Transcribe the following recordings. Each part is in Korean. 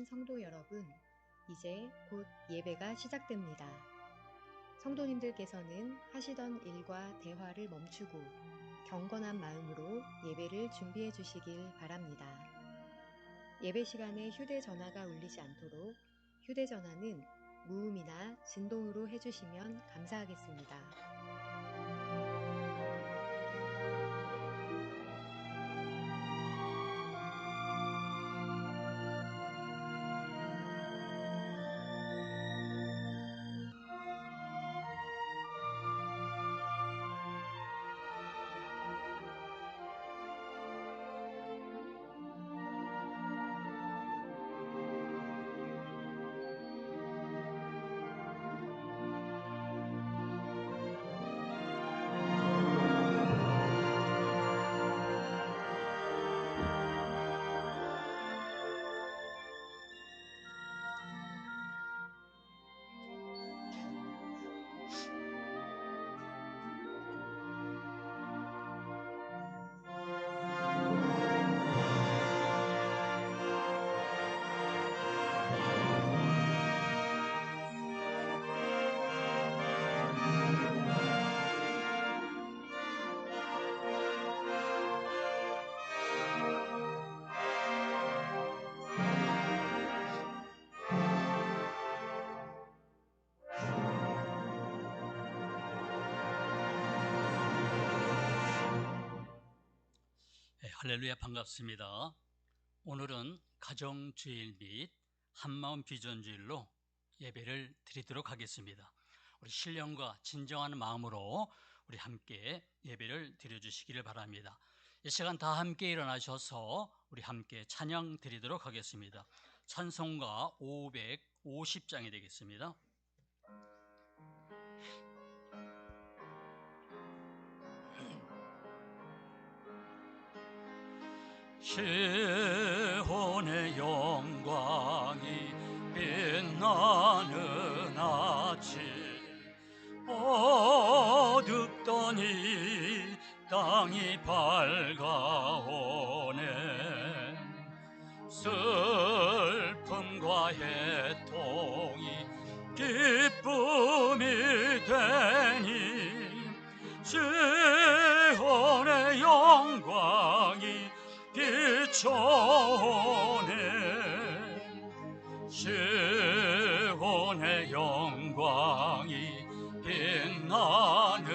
사랑하는 성도 여러분, 이제 곧 예배가 시작됩니다. 성도님들께서는 하시던 일과 대화를 멈추고 경건한 마음으로 예배를 준비해 주시길 바랍니다. 예배 시간에 휴대전화가 울리지 않도록 휴대전화는 무음이나 진동으로 해주시면 감사하겠습니다. 할렐루야, 반갑습니다. 오늘은 가정주일 및 한마음 비전주일로 예배를 드리도록 하겠습니다. 우리 신령과 진정한 마음으로 우리 함께 예배를 드려주시기를 바랍니다. 이 시간 다 함께 일어나셔서 우리 함께 찬양 드리도록 하겠습니다. 찬송가 550장이 되겠습니다. 시온의 영광이 빛나는 아침, 어둡던 이 땅이 밝아오네. 슬픔과 해통이 기쁨이 되니 시온의 영광이 비춰오네. 시온의 영광이 빛나는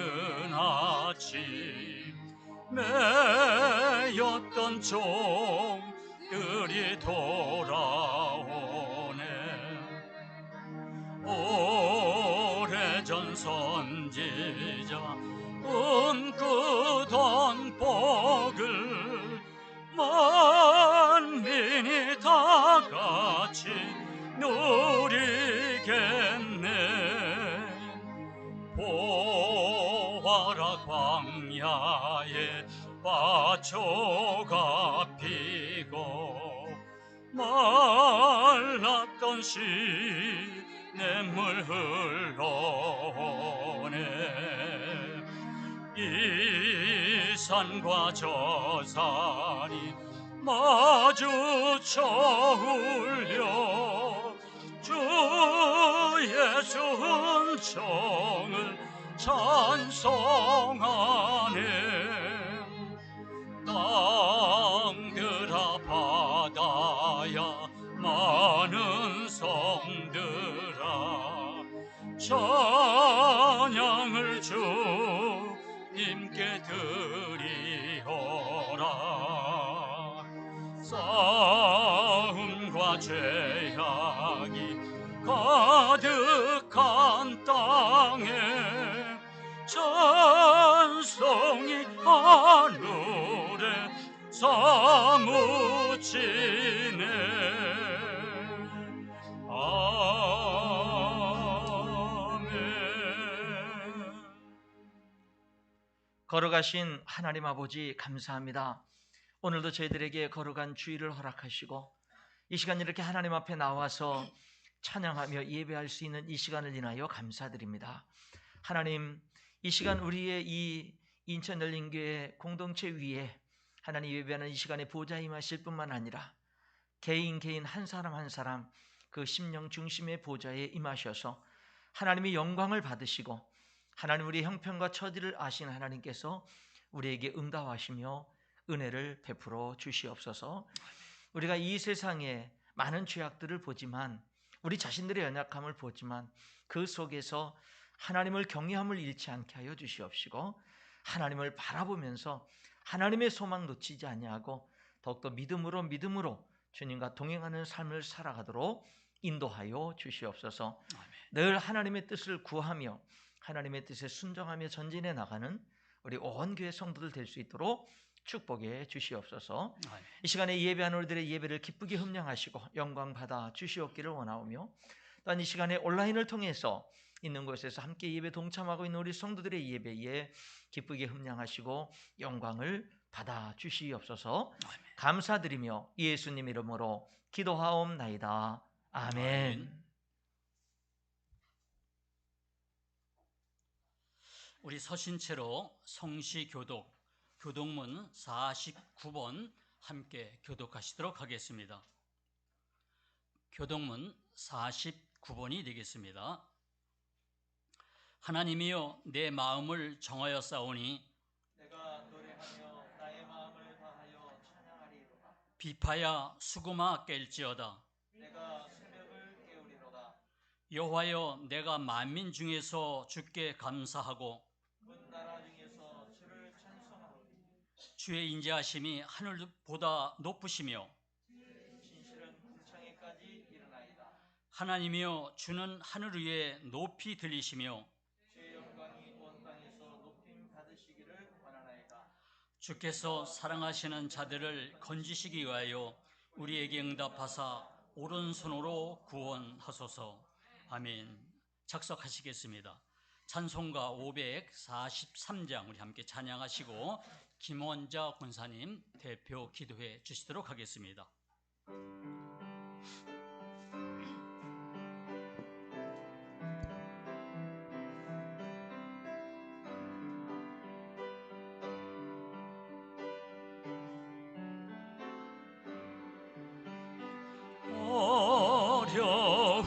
아침, 매였던 종들이 돌아오네. 오래전 선지자 꿈꾸던 복을 만민이 다 같이 누리겠네. 보아라, 광야에 화초가 피고 말랐던 시냇물 흘러오네. 이 산과 저 산이 마주쳐 울려 주 예수 은총을 찬송하네. 땅들아 바다야 많은 성들아 찬양을 주님께 드리오라. 싸움과 죄악이 가득한 땅에 찬송이 하늘에 사무치네. 아멘. 걸어가신 하나님 아버지, 감사합니다. 오늘도 저희들에게 걸어간 주일을 허락하시고 이 시간 이렇게 하나님 앞에 나와서 찬양하며 예배할 수 있는 이 시간을 인하여 감사드립니다. 하나님, 이 시간 우리의 이 인천열린교회 공동체 위에 하나님 예배하는 이 시간에 보좌 임하실 뿐만 아니라 개인 한 사람 한 사람 그 심령 중심의 보좌에 임하셔서 하나님의 영광을 받으시고 하나님 우리 형편과 처지를 아신 하나님께서 우리에게 응답하시며 은혜를 베풀어 주시옵소서. 우리가 이 세상에 많은 죄악들을 보지만 우리 자신들의 연약함을 보지만 그 속에서 하나님을 경외함을 잃지 않게 하여 주시옵시고 하나님을 바라보면서 하나님의 소망 놓치지 아니하고 더욱더 믿음으로 주님과 동행하는 삶을 살아가도록 인도하여 주시옵소서. 늘 하나님의 뜻을 구하며 하나님의 뜻에 순종하며 전진해 나가는 우리 온 교회 성도들 될 수 있도록 축복해 주시옵소서. 이 시간에 예배하는 우리들의 예배를 기쁘게 흠량하시고 영광 받아 주시옵기를 원하오며 또한 이 시간에 온라인을 통해서 있는 곳에서 함께 예배 동참하고 있는 우리 성도들의 예배에 기쁘게 흠량하시고 영광을 받아 주시옵소서. 감사드리며 예수님 이름으로 기도하옵나이다. 아멘. 우리 서신체로 성시교독 교독문 49번 함께 교독하시도록 하겠습니다. 교독문 49번이 되겠습니다. 하나님이여 내 마음을 정하여 싸우니 내가 노래하며 나의 마음을 다하여 찬양하리로다. 비파야 수금아 깰지어다. 내가 새벽을 깨우리로다. 여호와여 내가 만민 중에서 주께 감사하고 문 나라 중에서 주를 찬송하오리. 주의 인자하심이 하늘보다 높으시며 진실은 궁창에까지 이르나이다. 하나님이여 주는 하늘 위에 높이 들리시며 주의 영광이 온 땅에서 높임 받으시기를 원하나이다. 주께서 사랑하시는 자들을 건지시기 위하여 우리에게 응답하사 오른손으로 구원하소서. 아멘. 작석하시겠습니다. 찬송가 543장 우리 함께 찬양하시고 김원자 권사님 대표 기도해 주시도록 하겠습니다.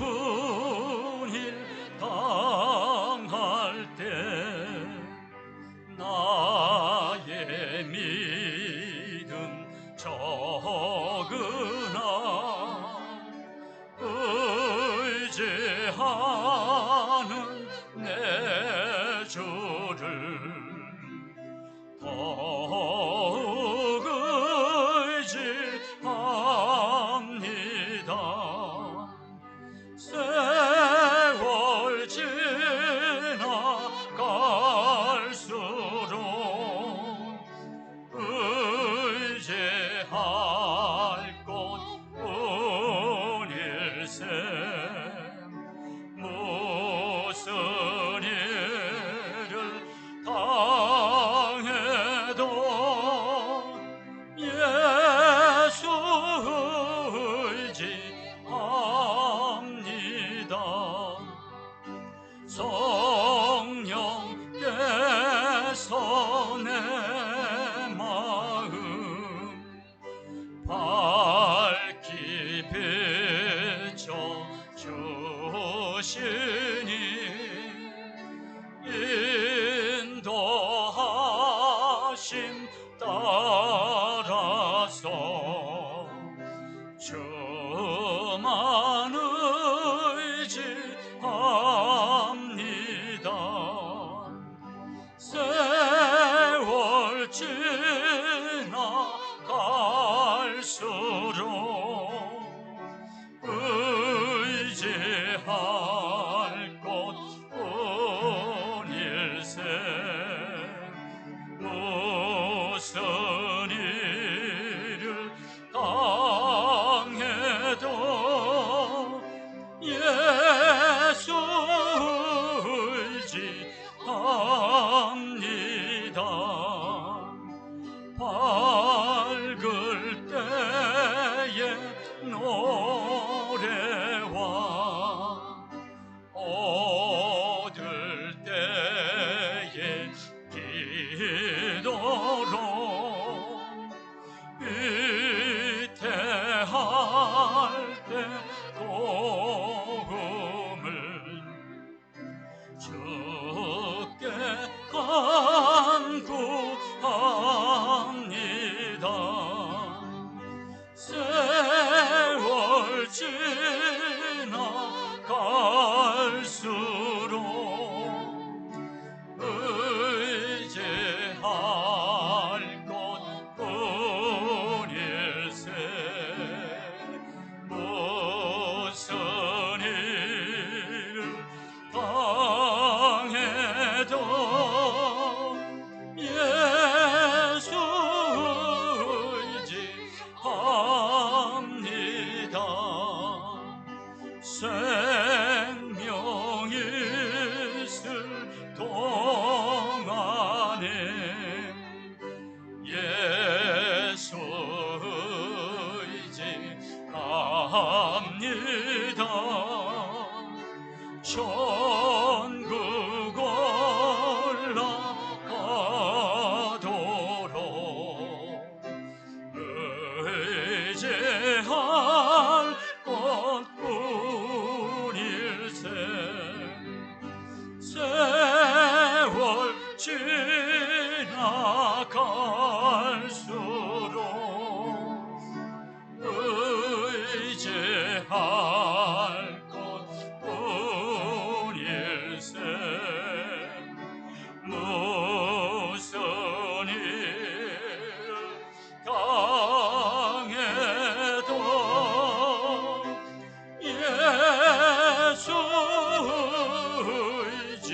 어려운 일 당할 때 나의 믿음 적으나 의지하는 내 주를 더욱 의지합니다. 세월 지나갈수록 의지할 곳뿐일세. 무슨 일을 당해도 예수 의지합니다. 성령께서 내 마음 밝히 비춰 주시니 인도하심 따라서 주만 의지합니다. 세월 지나갈수록 의지할 곳뿐일세. 무슨 일을 당해도 예수 의지합니다. 밝을 때의 노래와 합니다. 천국 올라가도록 의지할 것뿐일세. 세월 지나갈수록 의지할 것뿐일세. 무슨 일 당해도 예수 의지합니다.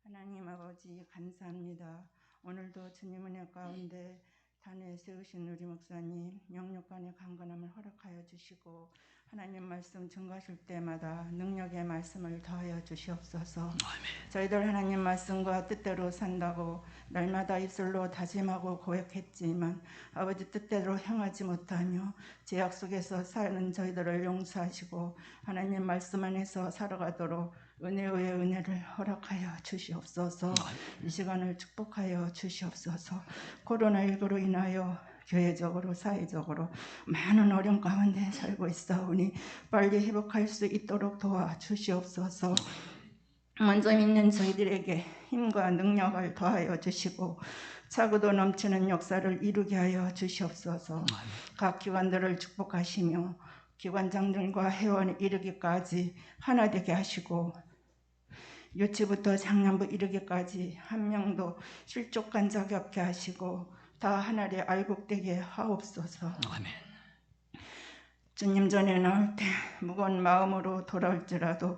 하나님 아버지 감사합니다. 오늘도 주님 은혜 가운데 단에 세우신 우리 목사님 영육간의 강건함을 허락하여 주시고 하나님 말씀 증거하실 때마다 능력의 말씀을 더하여 주시옵소서. 저희들 하나님 말씀과 뜻대로 산다고 날마다 입술로 다짐하고 고백했지만 아버지 뜻대로 행하지 못하며 죄악 속에서 사는 저희들을 용서하시고 하나님 말씀 안에서 살아가도록 은혜 위에 은혜를 허락하여 주시옵소서. 이 시간을 축복하여 주시옵소서. 코로나19로 인하여 교회적으로 사회적으로 많은 어려움 가운데 살고 있사오니 빨리 회복할 수 있도록 도와주시옵소서. 먼저 믿는 저희들에게 힘과 능력을 더하여 주시고 차고도 넘치는 역사를 이루게 하여 주시옵소서. 각 기관들을 축복하시며 기관장들과 회원에 이르기까지 하나 되게 하시고 유치부터 장년부 이르기까지 한 명도 실족한 적이 없게 하시고 다 하나를 알곡되게 하옵소서. 아멘. 주님 전에 나올 때 무거운 마음으로 돌아올지라도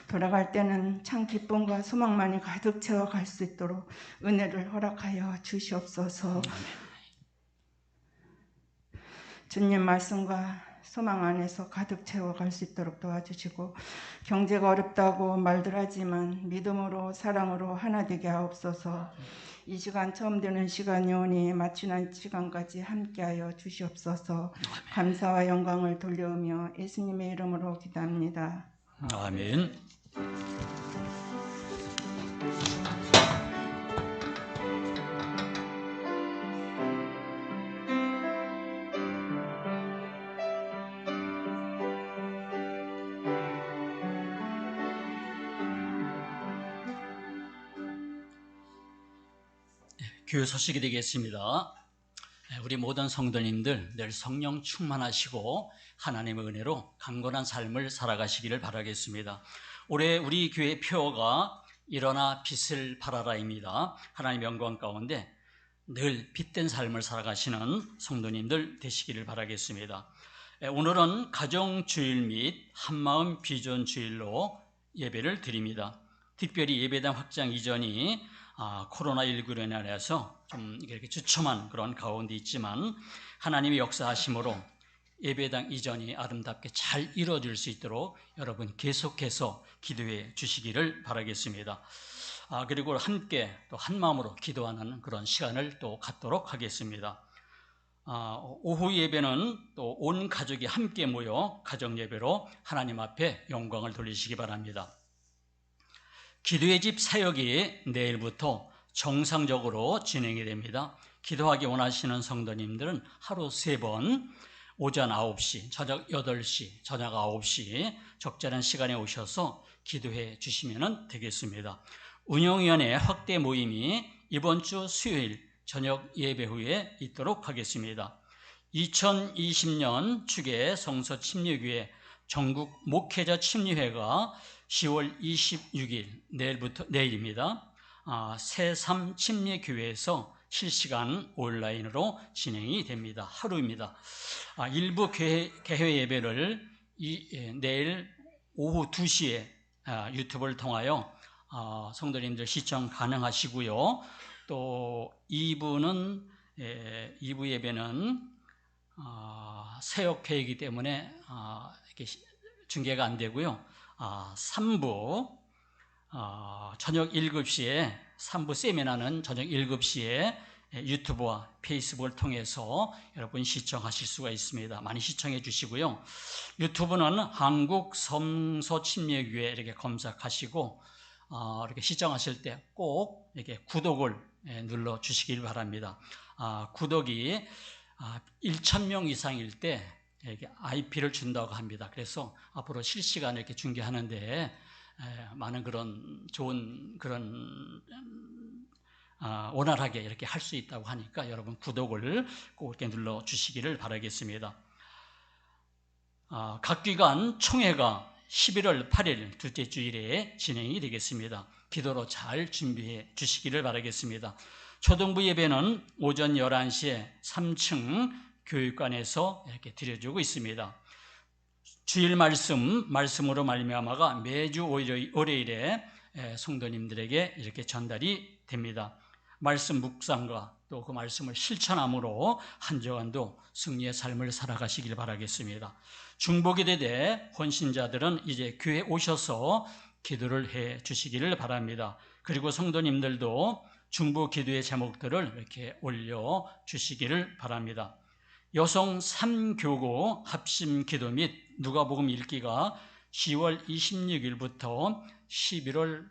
돌아갈 때는 참 기쁨과 소망만이 가득 채워갈 수 있도록 은혜를 허락하여 주시옵소서. 주님 말씀과 소망 안에서 가득 채워갈 수 있도록 도와주시고 경제가 어렵다고 말들 하지만 믿음으로 사랑으로 하나 되게 하옵소서. 이 시간 처음 되는 시간이 오니 마치는 시간까지 함께하여 주시옵소서. 감사와 영광을 돌려오며 예수님의 이름으로 기도합니다. 아멘. 교회 소식이 되겠습니다. 우리 모든 성도님들 늘 성령 충만하시고 하나님의 은혜로 강건한 삶을 살아가시기를 바라겠습니다. 올해 우리 교회 표어가 일어나 빛을 발하라입니다. 하나님의 영광 가운데 늘 빛된 삶을 살아가시는 성도님들 되시기를 바라겠습니다. 오늘은 가정주일 및 한마음 비전주일로 예배를 드립니다. 특별히 예배당 확장 이전이 코로나19로 인해서 좀 이렇게 주춤한 그런 가운데 있지만 하나님의 역사하심으로 예배당 이전이 아름답게 잘 이루어질 수 있도록 여러분 계속해서 기도해 주시기를 바라겠습니다. 그리고 함께 또 한마음으로 기도하는 그런 시간을 또 갖도록 하겠습니다. 오후 예배는 또 온 가족이 함께 모여 가정 예배로 하나님 앞에 영광을 돌리시기 바랍니다. 기도의 집 사역이 내일부터 정상적으로 진행이 됩니다. 기도하기 원하시는 성도님들은 하루 3번 오전 9시, 저녁 8시, 저녁 9시 적절한 시간에 오셔서 기도해 주시면 되겠습니다. 운영위원회 확대 모임이 이번 주 수요일 저녁 예배 후에 있도록 하겠습니다. 2020년 추계 성서 침례교회 전국 목회자 침례회가 10월 26일 내일입니다. 새삼 침례교회에서 실시간 온라인으로 진행이 됩니다. 하루입니다. 일부 개회 예배를 내일 오후 2시에 유튜브를 통하여 성도님들 시청 가능하시고요. 또 2부 예배는 새역회이기 때문에 이렇게 중계가 안 되고요. 3부 저녁 7시에 3부 세미나는 저녁 7시에 유튜브와 페이스북을 통해서 여러분 시청하실 수가 있습니다. 많이 시청해 주시고요. 유튜브는 한국 성소침례교회 이렇게 검색하시고 이렇게 시청하실 때 꼭 이렇게 구독을 눌러 주시길 바랍니다. 구독이 1,000명 이상일 때 이렇게 IP를 준다고 합니다. 그래서 앞으로 실시간에 이렇게 중계하는데 많은 그런 좋은 그런 원활하게 이렇게 할 수 있다고 하니까 여러분 구독을 꼭 이렇게 눌러 주시기를 바라겠습니다. 각 기관 총회가 11월 8일 둘째 주일에 진행이 되겠습니다. 기도로 잘 준비해 주시기를 바라겠습니다. 초등부 예배는 오전 11시에 3층 교육관에서 이렇게 드려주고 있습니다. 주일 말씀으로 말미암아가 매주 월요일에 성도님들에게 이렇게 전달이 됩니다. 말씀 묵상과 또 그 말씀을 실천함으로 한 주간도 승리의 삶을 살아가시길 바라겠습니다. 중보기도대 헌신자들은 이제 교회에 오셔서 기도를 해 주시기를 바랍니다. 그리고 성도님들도 중보기도의 제목들을 이렇게 올려 주시기를 바랍니다. 여성 3교구 합심기도 및 누가복음 읽기가 10월 26일부터 11월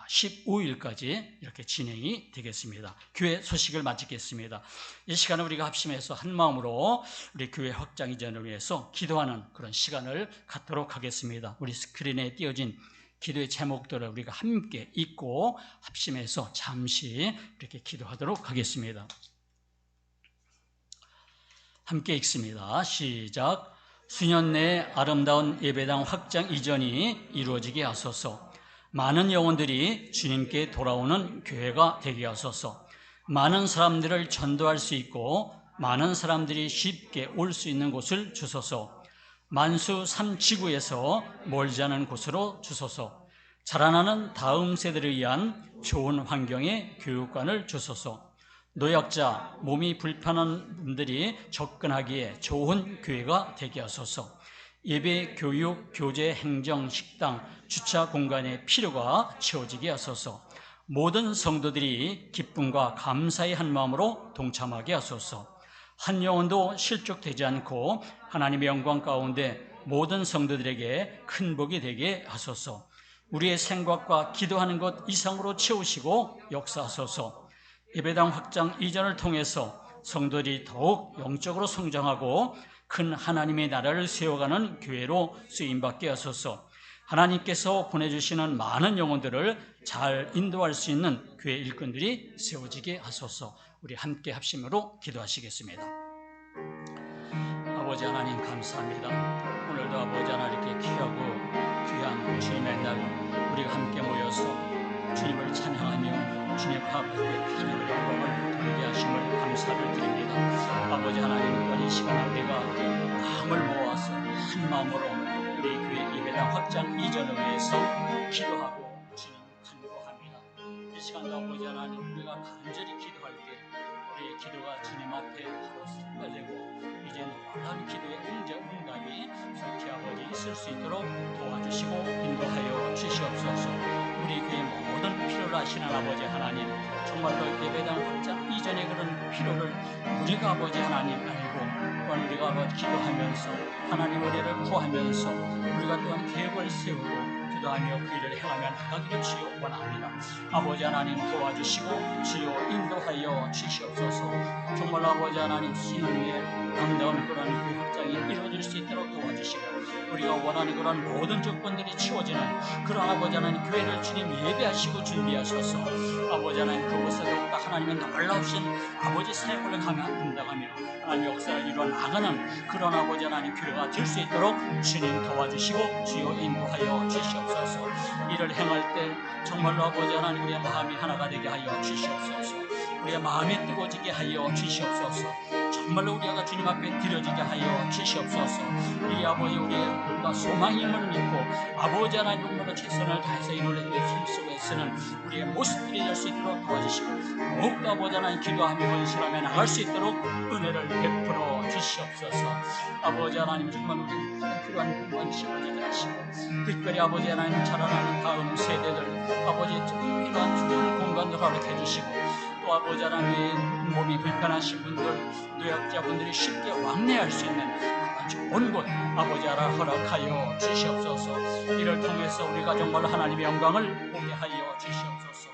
15일까지 이렇게 진행이 되겠습니다. 교회 소식을 마치겠습니다. 이 시간을 우리가 합심해서 한 마음으로 우리 교회 확장 이전을 위해서 기도하는 그런 시간을 갖도록 하겠습니다. 우리 스크린에 띄어진 기도의 제목들을 우리가 함께 읽고 합심해서 잠시 이렇게 기도하도록 하겠습니다. 함께 읽습니다. 시작. 수년 내에 아름다운 예배당 확장 이전이 이루어지게 하소서. 많은 영혼들이 주님께 돌아오는 교회가 되게 하소서. 많은 사람들을 전도할 수 있고 많은 사람들이 쉽게 올 수 있는 곳을 주소서. 만수 3지구에서 멀지 않은 곳으로 주소서. 자라나는 다음 세대를 위한 좋은 환경의 교육관을 주소서. 노약자, 몸이 불편한 분들이 접근하기에 좋은 교회가 되게 하소서. 예배, 교육, 교제, 행정, 식당, 주차 공간의 필요가 채워지게 하소서. 모든 성도들이 기쁨과 감사의 한 마음으로 동참하게 하소서. 한 영혼도 실족되지 않고 하나님의 영광 가운데 모든 성도들에게 큰 복이 되게 하소서. 우리의 생각과 기도하는 것 이상으로 채우시고 역사하소서. 예배당 확장 이전을 통해서 성도들이 더욱 영적으로 성장하고 큰 하나님의 나라를 세워가는 교회로 쓰임받게 하소서. 하나님께서 보내주시는 많은 영혼들을 잘 인도할 수 있는 교회 일꾼들이 세워지게 하소서. 우리 함께 합심으로 기도하시겠습니다. 아버지 하나님 감사합니다. 오늘도 아버지 하나님 이렇게 귀하고 귀한 주님의 날 우리가 함께 모여서 주님을 찬양하며 주님 앞에 하나님의 영광을 돌리게 하심을 감사를 드립니다. 아버지 하나님 이 시간 우리가 마음을 모아서 한 마음으로 우리 교회 예배당 확장 이전을 위해서 기도하고 주님 간구합니다. 이 시간도 아버지 하나님 우리가 간절히 기도할 때 우리의 기도가 주님 앞에 바로 쏟아지고 이제 놀라운 기도의 응답이 속히 아버지 있을 수 있도록 도와주시고 인도하여 주시옵소서. 우리 교회 모든 필요를 아시는 아버지 하나님 정말로 예배당 확장 이전의 그런 필요를 우리가 아버지 하나님 알고 또한 우리가 아버지 기도하면서 하나님 은혜를 구하면서 우리가 또한 계획을 세우고 기도하며 그 일을 행하며 나가기를 주여 원합니다. 아버지 하나님 도와주시고 주여 인도하여 주시옵소서. 정말 아버지 하나님 수년에 아름다운 그런 그 확장이 이루어질 수 있도록 도와주시고 우리가 원하는 그런 모든 조건들이 채워지는 그런 아버지 하나님 교회를 주님 예배하시고 준비하셔서 아버지 하나님 그곳에 더욱더 하나님의 놀라우신 아버지 사역을 감당하며 하나님의 역사를 이루어 나가는 그런 아버지 하나님 교회가 될 수 있도록 주님 도와주시고 주여 인도하여 주시옵소서. 이를 행할 때 정말로 아버지 하나님 우리의 마음이 하나가 되게 하여 주시옵소서. 우리의 마음이 뜨거워지게 하여 주시옵소서. 정말로 우리가 주님 앞에 드려지게 하여 주시옵소서. 우리 아버지, 우리의 꿈과 소망임을 믿고 아버지 하나님 정말로 최선을 다해서 이루어낸 삶 속에서는 우리의 모습들이 될 수 있도록 도와주시고 더욱더 아버지 하나님 기도하며 헌신하며 나갈 수 있도록 은혜를 베풀어 주시옵소서. 아버지 하나님 정말 우리 필요한 공간 지원하게 하시고 특별히 아버지 하나님 자라나는 다음 세대들 아버지 필요한 좋은 공간을 허락해 주시고 또 아버지 하나님 몸이 불편하신 분들 노약자분들이 쉽게 왕래할 수 있는 좋은 곳 아버지 하나 허락하여 주시옵소서. 이를 통해서 우리가 정말 하나님의 영광을 보게 하여 주시옵소서.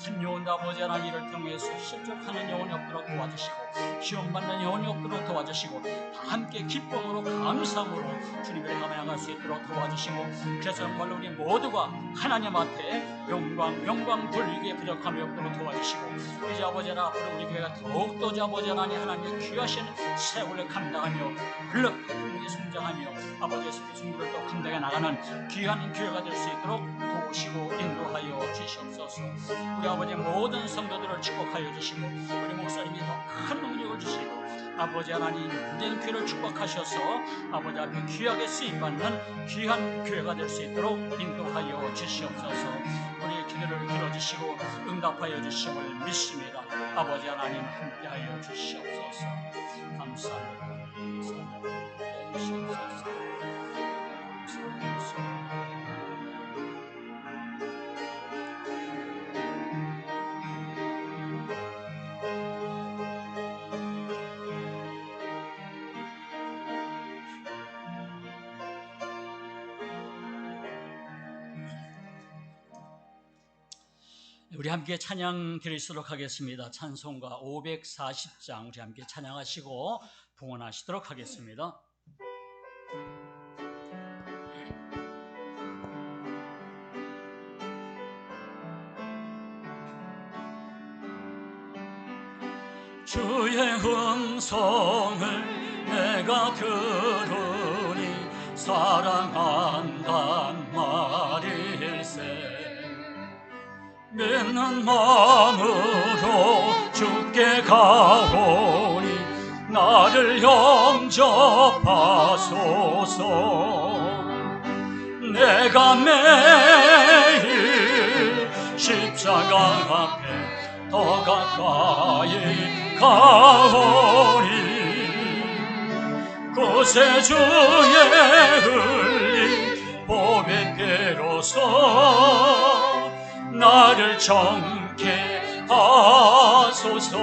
한요한 아버지 하나님 이를 통해서 실족하는 영혼이 없도록 도와주시고 시험받는 영혼이 없도록 도와주시고 함께 기쁨으로 감사함으로 주님을 향해 나갈 수 있도록 도와주시고 그래서 정말로 우리 모두가 하나님 앞에 영광 돌리기에 부족함이 없도록 도와주시고 이제 아버지 하나님 앞으로 우리 교회가 더욱더 아버지 하나님의 귀하신 세월을 감당하며 흘러가며 성장하며 아버지의 승부를 또 감당해 나가는 귀한 교회가 될 수 있도록 도우시고 인도하여 주시옵소서. 우리 아버지의 모든 성도들을 축복하여 주시고 우리 목사님이 더 큰 능력을 주시고 아버지 하나님 모든 교회를 축복하셔서 아버지 앞에 귀하게 쓰임받는 귀한 교회가 될 수 있도록 인도하여 주시옵소서. 우리의 기도를 들어주시고 응답하여 주심을 믿습니다. 아버지 하나님 함께하여 주시옵소서. 감사합니다. 감사합니다. 주시옵소서. 우리 함께 찬양 드리도록 하겠습니다. 찬송가 540장 우리 함께 찬양하시고 봉헌하시도록 하겠습니다. 주의 음성을 내가 들으니 사랑한단 말일세. 믿는 마음으로 주께 가오니 나를 영접하소서. 내가 매일 십자가 앞에 더 가까이 가오니 구세주의 흘린 보배 피로써 나를 정케 하소서.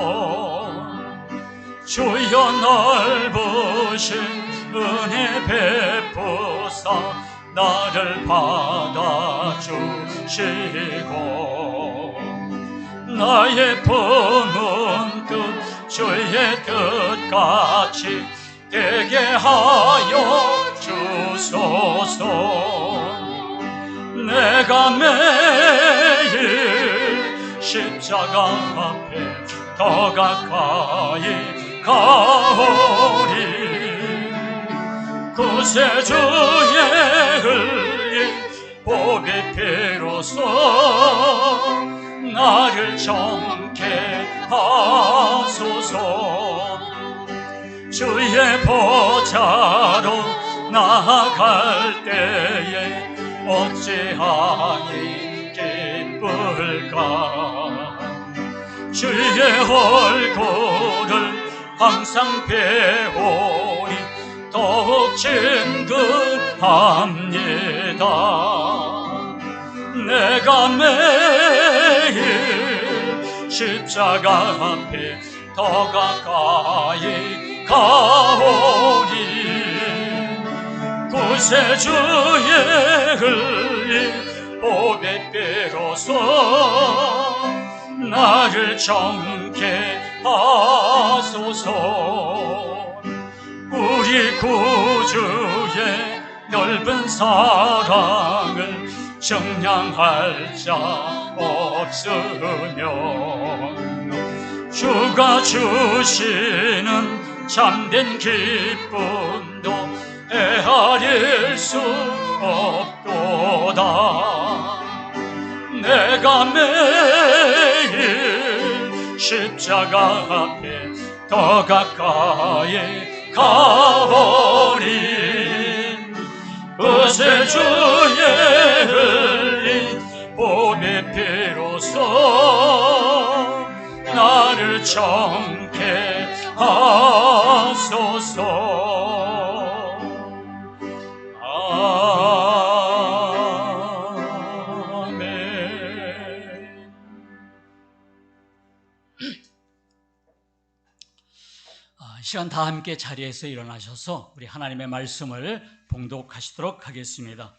주여 넓으신 은혜 베푸사 나를 받아주시고 나의 품은 뜻 주의 뜻같이 되게 하여 주소서. 내가 매일 십자가 앞에 더 가까이 가오리 구세주의 흘린 보배 피로써 나를 정케 하소서. 주의 보좌로 나아갈 때에 어찌하니 기쁠까. 주의 얼굴을 항상 배우니 더욱 친근합니다. 내가 매일 십자가 앞에 더 가까이 가오니 구세주의 흘린 보배 피로써 나를 정케 하소서. 우리 구주의 넓은 사랑을 정량할 자 없으며 주가 주시는 참된 기쁨도 헤아릴 수 없도다. 내가 매일 십자가 앞에 더 가까이 가오리. 어세 주의 흘린 보배 피로써 나를 정케 하소서. 아멘. 이 시간 다 함께 자리에서 일어나셔서 우리 하나님의 말씀을 봉독하시도록 하겠습니다.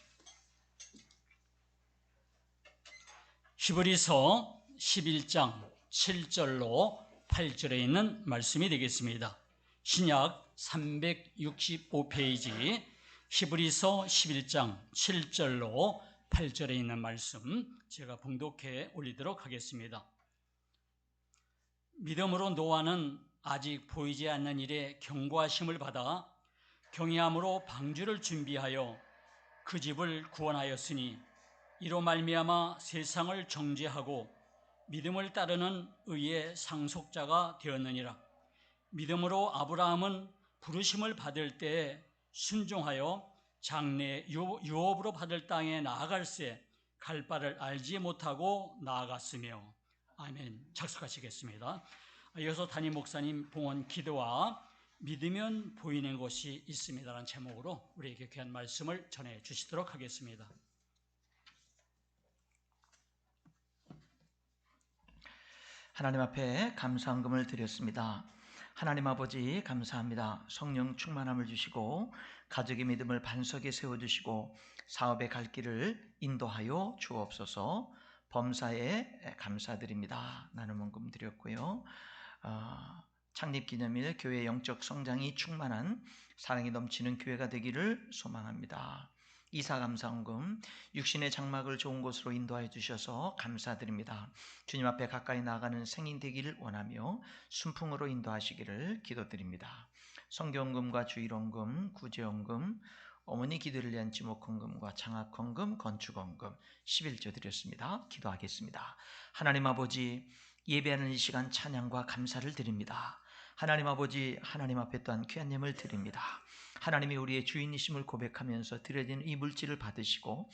히브리서 11장 7절로 8절에 있는 말씀이 되겠습니다. 신약 365페이지 히브리서 11장 7절로 8절에 있는 말씀 제가 봉독해 올리도록 하겠습니다. 믿음으로 노아는 아직 보이지 않는 일에 경고하심을 받아 경외함으로 방주를 준비하여 그 집을 구원하였으니 이로 말미암아 세상을 정죄하고 믿음을 따르는 의의 상속자가 되었느니라. 믿음으로 아브라함은 부르심을 받을 때에 순종하여 장래 유업으로 받을 땅에 나아갈새 갈 바를 알지 못하고 나아갔으며. 아멘. 착석하시겠습니다. 이어서 담임 목사님 봉헌 기도와 믿으면 보이는 것이 있습니다라는 제목으로 우리에게 귀한 말씀을 전해 주시도록 하겠습니다. 하나님 앞에 감사함을 드렸습니다. 하나님 아버지 감사합니다. 성령 충만함을 주시고 가족의 믿음을 반석에 세워주시고 사업의 갈 길을 인도하여 주옵소서. 범사에 감사드립니다. 나눔 헌금 드렸고요. 창립기념일 교회 영적 성장이 충만한 사랑이 넘치는 교회가 되기를 소망합니다. 이사감사헌금 육신의 장막을 좋은 곳으로 인도하여 주셔서 감사드립니다. 주님 앞에 가까이 나아가는 생인 되기를 원하며 순풍으로 인도하시기를 기도드립니다. 성경헌금과 주일헌금, 구제헌금, 어머니 기도를 위한 지목헌금과 장학헌금, 건축헌금 11조 드렸습니다. 기도하겠습니다. 하나님 아버지, 예배하는 이 시간 찬양과 감사를 드립니다. 하나님 아버지, 하나님 앞에 또한 귀한 예물을 드립니다. 하나님이 우리의 주인이심을 고백하면서 드려진 이 물질을 받으시고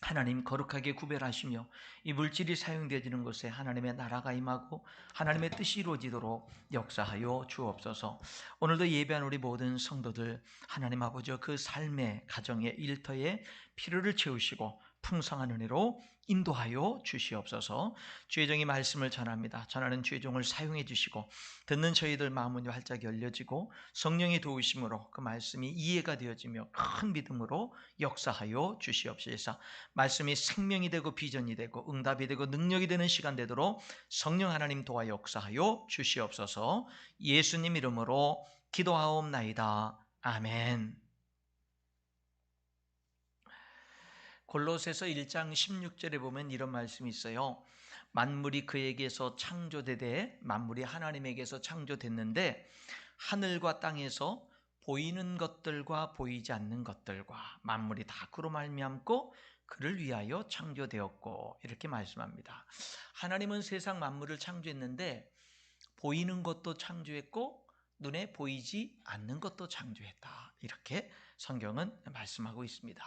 하나님 거룩하게 구별하시며 이 물질이 사용되어지는 곳에 하나님의 나라가 임하고 하나님의 뜻이 이루어지도록 역사하여 주옵소서. 오늘도 예배한 우리 모든 성도들 하나님 아버지 그 삶의 가정의 일터에 필요를 채우시고 풍성한 은혜로 인도하여 주시옵소서. 주의 종이 말씀을 전합니다. 전하는 주의 종을 사용해 주시고 듣는 저희들 마음문이 활짝 열려지고 성령의 도우심으로 그 말씀이 이해가 되어지며 큰 믿음으로 역사하여 주시옵소서. 말씀이 생명이 되고 비전이 되고 응답이 되고 능력이 되는 시간 되도록 성령 하나님 도와 역사하여 주시옵소서. 예수님 이름으로 기도하옵나이다. 아멘. 골로새서 1장 16절에 보면 이런 말씀이 있어요. 만물이 그에게서 창조되되 만물이 하나님에게서 창조됐는데 하늘과 땅에서 보이는 것들과 보이지 않는 것들과 만물이 다 그로 말미암고 그를 위하여 창조되었고 이렇게 말씀합니다. 하나님은 세상 만물을 창조했는데 보이는 것도 창조했고 눈에 보이지 않는 것도 창조했다. 이렇게 성경은 말씀하고 있습니다.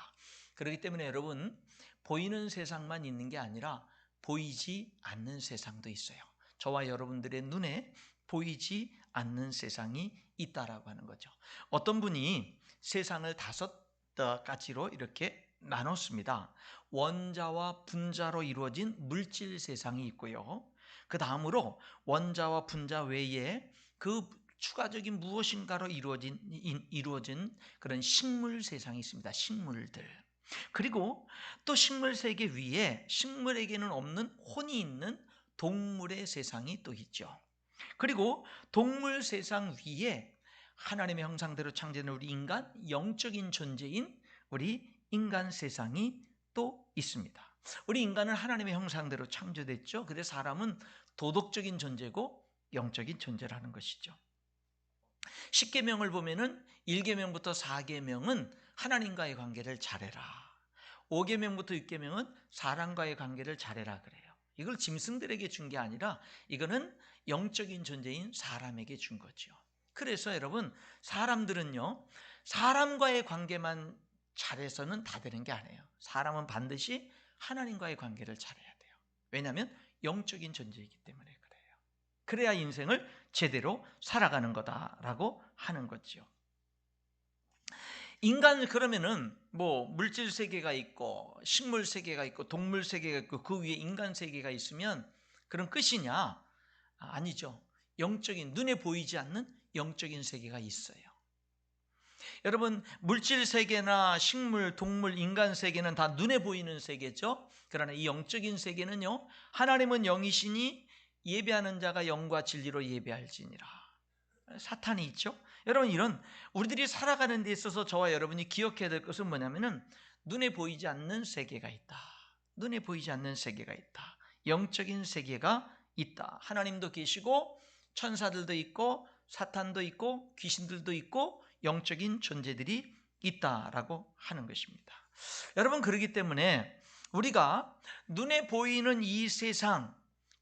그렇기 때문에 여러분, 보이는 세상만 있는 게 아니라 보이지 않는 세상도 있어요. 저와 여러분들의 눈에 보이지 않는 세상이 있다라고 하는 거죠. 어떤 분이 세상을 5가지로 이렇게 나눴습니다. 원자와 분자로 이루어진 물질 세상이 있고요. 그 다음으로 원자와 분자 외에 그 추가적인 무엇인가로 이루어진 그런 식물 세상이 있습니다. 식물들. 그리고 또 식물 세계 위에 식물에게는 없는 혼이 있는 동물의 세상이 또 있죠. 그리고 동물 세상 위에 하나님의 형상대로 창조된 우리 인간, 영적인 존재인 우리 인간 세상이 또 있습니다. 우리 인간은 하나님의 형상대로 창조됐죠. 근데 사람은 도덕적인 존재고 영적인 존재라는 것이죠. 10계명을 보면은 1계명부터 4계명은 하나님과의 관계를 잘해라. 5계명부터 6계명은 사람과의 관계를 잘해라 그래요. 이걸 짐승들에게 준 게 아니라 이거는 영적인 존재인 사람에게 준 거죠. 그래서 여러분, 사람들은요, 사람과의 관계만 잘해서는 다 되는 게 아니에요. 사람은 반드시 하나님과의 관계를 잘해야 돼요. 왜냐하면 영적인 존재이기 때문에 그래요. 그래야 인생을 제대로 살아가는 거다라고 하는 거죠. 인간, 그러면은 뭐 물질 세계가 있고 식물 세계가 있고 동물 세계가 있고 그 위에 인간 세계가 있으면 그런 끝이냐? 아니죠. 영적인, 눈에 보이지 않는 영적인 세계가 있어요. 여러분, 물질 세계나 식물, 동물, 인간 세계는 다 눈에 보이는 세계죠. 그러나 이 영적인 세계는요, 하나님은 영이시니 예배하는 자가 영과 진리로 예배할지니라. 사탄이 있죠. 여러분, 이런 우리들이 살아가는 데 있어서 저와 여러분이 기억해야 될 것은 뭐냐면은 눈에 보이지 않는 세계가 있다. 눈에 보이지 않는 세계가 있다. 영적인 세계가 있다. 하나님도 계시고 천사들도 있고 사탄도 있고 귀신들도 있고 영적인 존재들이 있다라고 하는 것입니다. 여러분, 그렇기 때문에 우리가 눈에 보이는 이 세상,